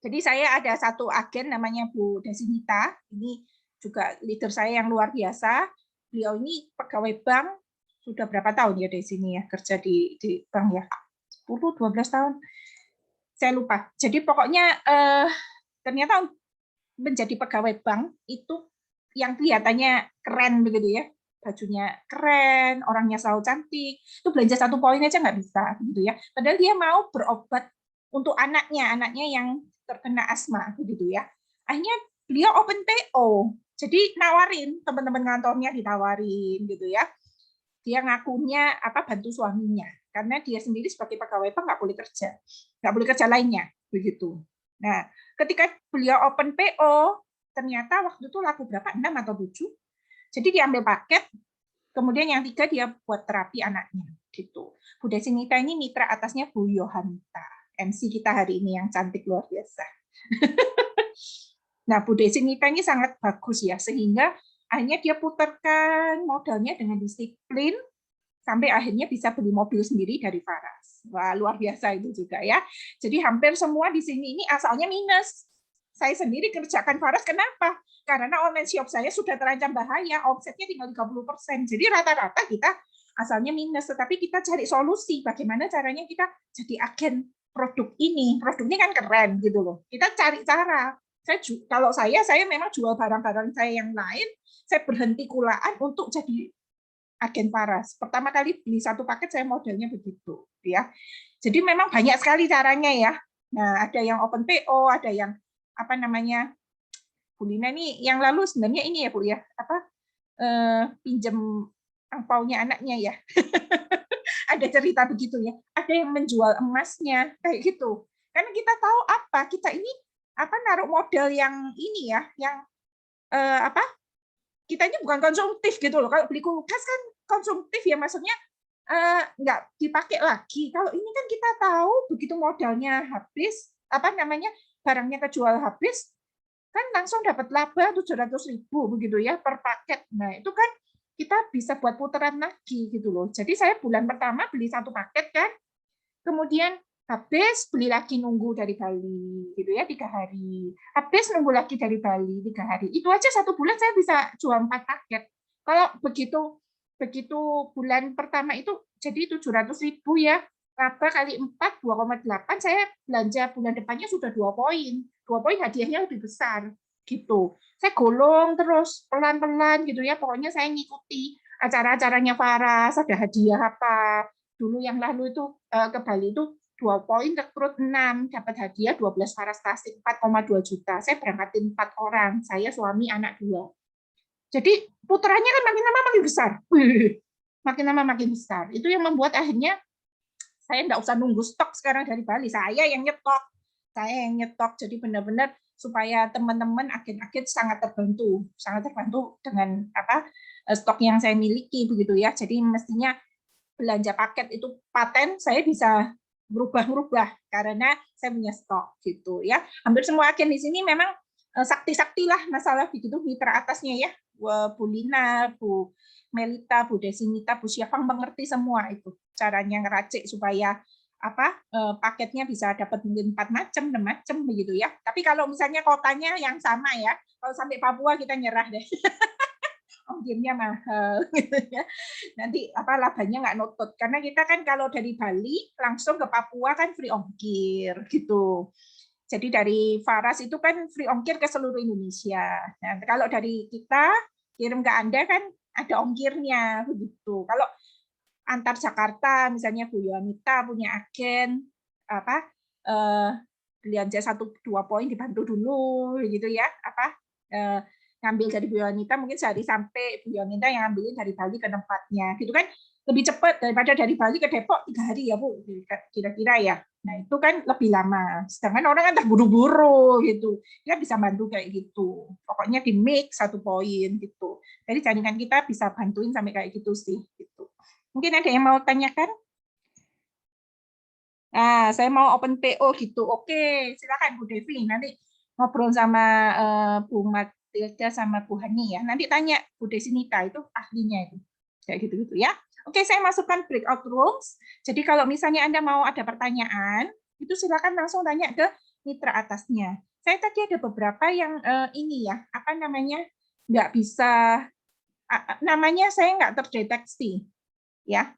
Jadi saya ada satu agen namanya Bu Desinita, ini juga leader saya yang luar biasa. Beliau ini pegawai bank, sudah berapa tahun ya di sini ya, kerja di bank ya, 10-12 tahun, saya lupa. Jadi pokoknya ternyata menjadi pegawai bank itu yang kelihatannya keren begitu ya, bajunya keren, orangnya selalu cantik, itu belanja 1 poin aja nggak bisa gitu ya. Padahal dia mau berobat untuk anaknya yang terkena asma begitu ya. Akhirnya beliau open PO. Jadi nawarin, teman-teman kantornya ditawarin gitu ya. Dia ngakunya bantu suaminya karena dia sendiri sebagai pegawai bank nggak boleh kerja lainnya begitu. Nah, ketika beliau open PO, ternyata waktu itu laku berapa? 6 atau 7. Jadi diambil paket, kemudian yang 3 dia buat terapi anaknya gitu. Bu Desinita ini mitra atasnya Bu Yohanita, MC kita hari ini yang cantik luar biasa. Nah, Bu Desi Nita ini sangat bagus ya, sehingga akhirnya dia putarkan modalnya dengan disiplin, sampai akhirnya bisa beli mobil sendiri dari Faras. Wah, luar biasa itu juga ya. Jadi hampir semua di sini ini asalnya minus. Saya sendiri kerjakan Faras, kenapa? Karena online shop saya sudah terancam bahaya, omsetnya tinggal 30%. Jadi rata-rata kita asalnya minus, tetapi kita cari solusi bagaimana caranya kita jadi agen produk ini. Produk ini kan keren gitu loh. Kita cari cara. Kalau saya memang jual barang-barang saya yang lain, saya berhenti kulaan untuk jadi agen Faras. Pertama kali beli satu paket saya modelnya begitu, ya. Jadi memang banyak sekali caranya ya. Nah, ada yang open PO, ada yang apa namanya, Bu Lina ini yang lalu sebenarnya ini ya Bu ya, pinjam angpaunya anaknya ya. Ada cerita begitu ya. Ada yang menjual emasnya kayak gitu. Karena kita tahu kita ini naruh modal yang ini ya, yang kita ini bukan konsumtif gitu loh. Kalau beli kulkas kan konsumtif ya, maksudnya nggak dipakai lagi. Kalau ini kan kita tahu begitu modalnya habis, barangnya kejual habis, kan langsung dapat laba 700.000 begitu ya per paket. Nah itu kan kita bisa buat putaran lagi gitu loh. Jadi saya bulan pertama beli satu paket kan, kemudian habis beli lagi, nunggu dari Bali gitu ya 3 hari, habis nunggu lagi dari Bali 3 hari, itu aja 1 bulan saya bisa jual 4 paket. Kalau begitu bulan pertama itu jadi 700.000 ya, laba kali 4 2,8, saya belanja bulan depannya sudah 2 poin hadiahnya lebih besar gitu. Saya golong terus pelan-pelan gitu ya, pokoknya saya ngikuti acara-acaranya Faras, ada hadiah apa. Dulu yang lalu itu ke Bali itu 2 poin rekrut 6, dapat hadiah 12 Faras Klasik 4,2 juta. Saya berangkatin 4 orang, saya suami anak 2. Jadi putarannya kan makin lama makin besar. Makin lama makin besar. Itu yang membuat akhirnya saya enggak usah nunggu stok sekarang dari Bali, saya yang nyetok. Jadi benar-benar supaya teman-teman agen-agen sangat terbantu dengan stok yang saya miliki begitu ya. Jadi mestinya belanja paket itu paten saya bisa berubah karena saya punya stok gitu ya. Hampir semua agen di sini memang sakti-sakti lah masalah begitu, mitra atasnya ya, Bu Lina, Bu Melita, Bu Desi Nita, Bu Syafang mengerti semua itu caranya ngeracik supaya paketnya bisa dapat mungkin 4 macam, 6 macam begitu ya. Tapi kalau misalnya kotanya yang sama ya, kalau sampai Papua kita nyerah deh. Ongkirnya mahal gitu ya. Nanti labanya nggak nutut, karena kita kan kalau dari Bali langsung ke Papua kan free ongkir gitu. Jadi dari Faras itu kan free ongkir ke seluruh Indonesia. Nah, kalau dari kita kirim ke Anda kan ada ongkirnya begitu. Kalau antar Jakarta misalnya Bu Yonita punya agen belanja 1-2 poin dibantu dulu gitu ya, ngambil dari Bu Yonita mungkin sehari sampai, Bu Yonita yang ngambilin dari Bali ke tempatnya gitu kan, lebih cepat daripada dari Bali ke Depok 3 hari ya Bu, kira-kira ya. Nah itu kan lebih lama, sedangkan orang kan terburu-buru gitu, dia bisa bantu kayak gitu, pokoknya di mix 1 poin gitu. Jadi jaringan kita bisa bantuin sampai kayak gitu sih gitu. Mungkin ada yang mau tanyakan? Nah, saya mau open PO gitu. Oke, silakan Bu Devi, nanti ngobrol sama Bu Matilda sama Bu Hani ya. Nanti tanya Bu Desi Nita, itu ahlinya itu. Kayak gitu-gitu ya. Oke, saya masukkan breakout rooms. Jadi kalau misalnya Anda mau ada pertanyaan, itu silakan langsung tanya ke mitra atasnya. Saya tadi ada beberapa yang ini ya, nggak bisa, namanya saya nggak terdeteksi. Ya,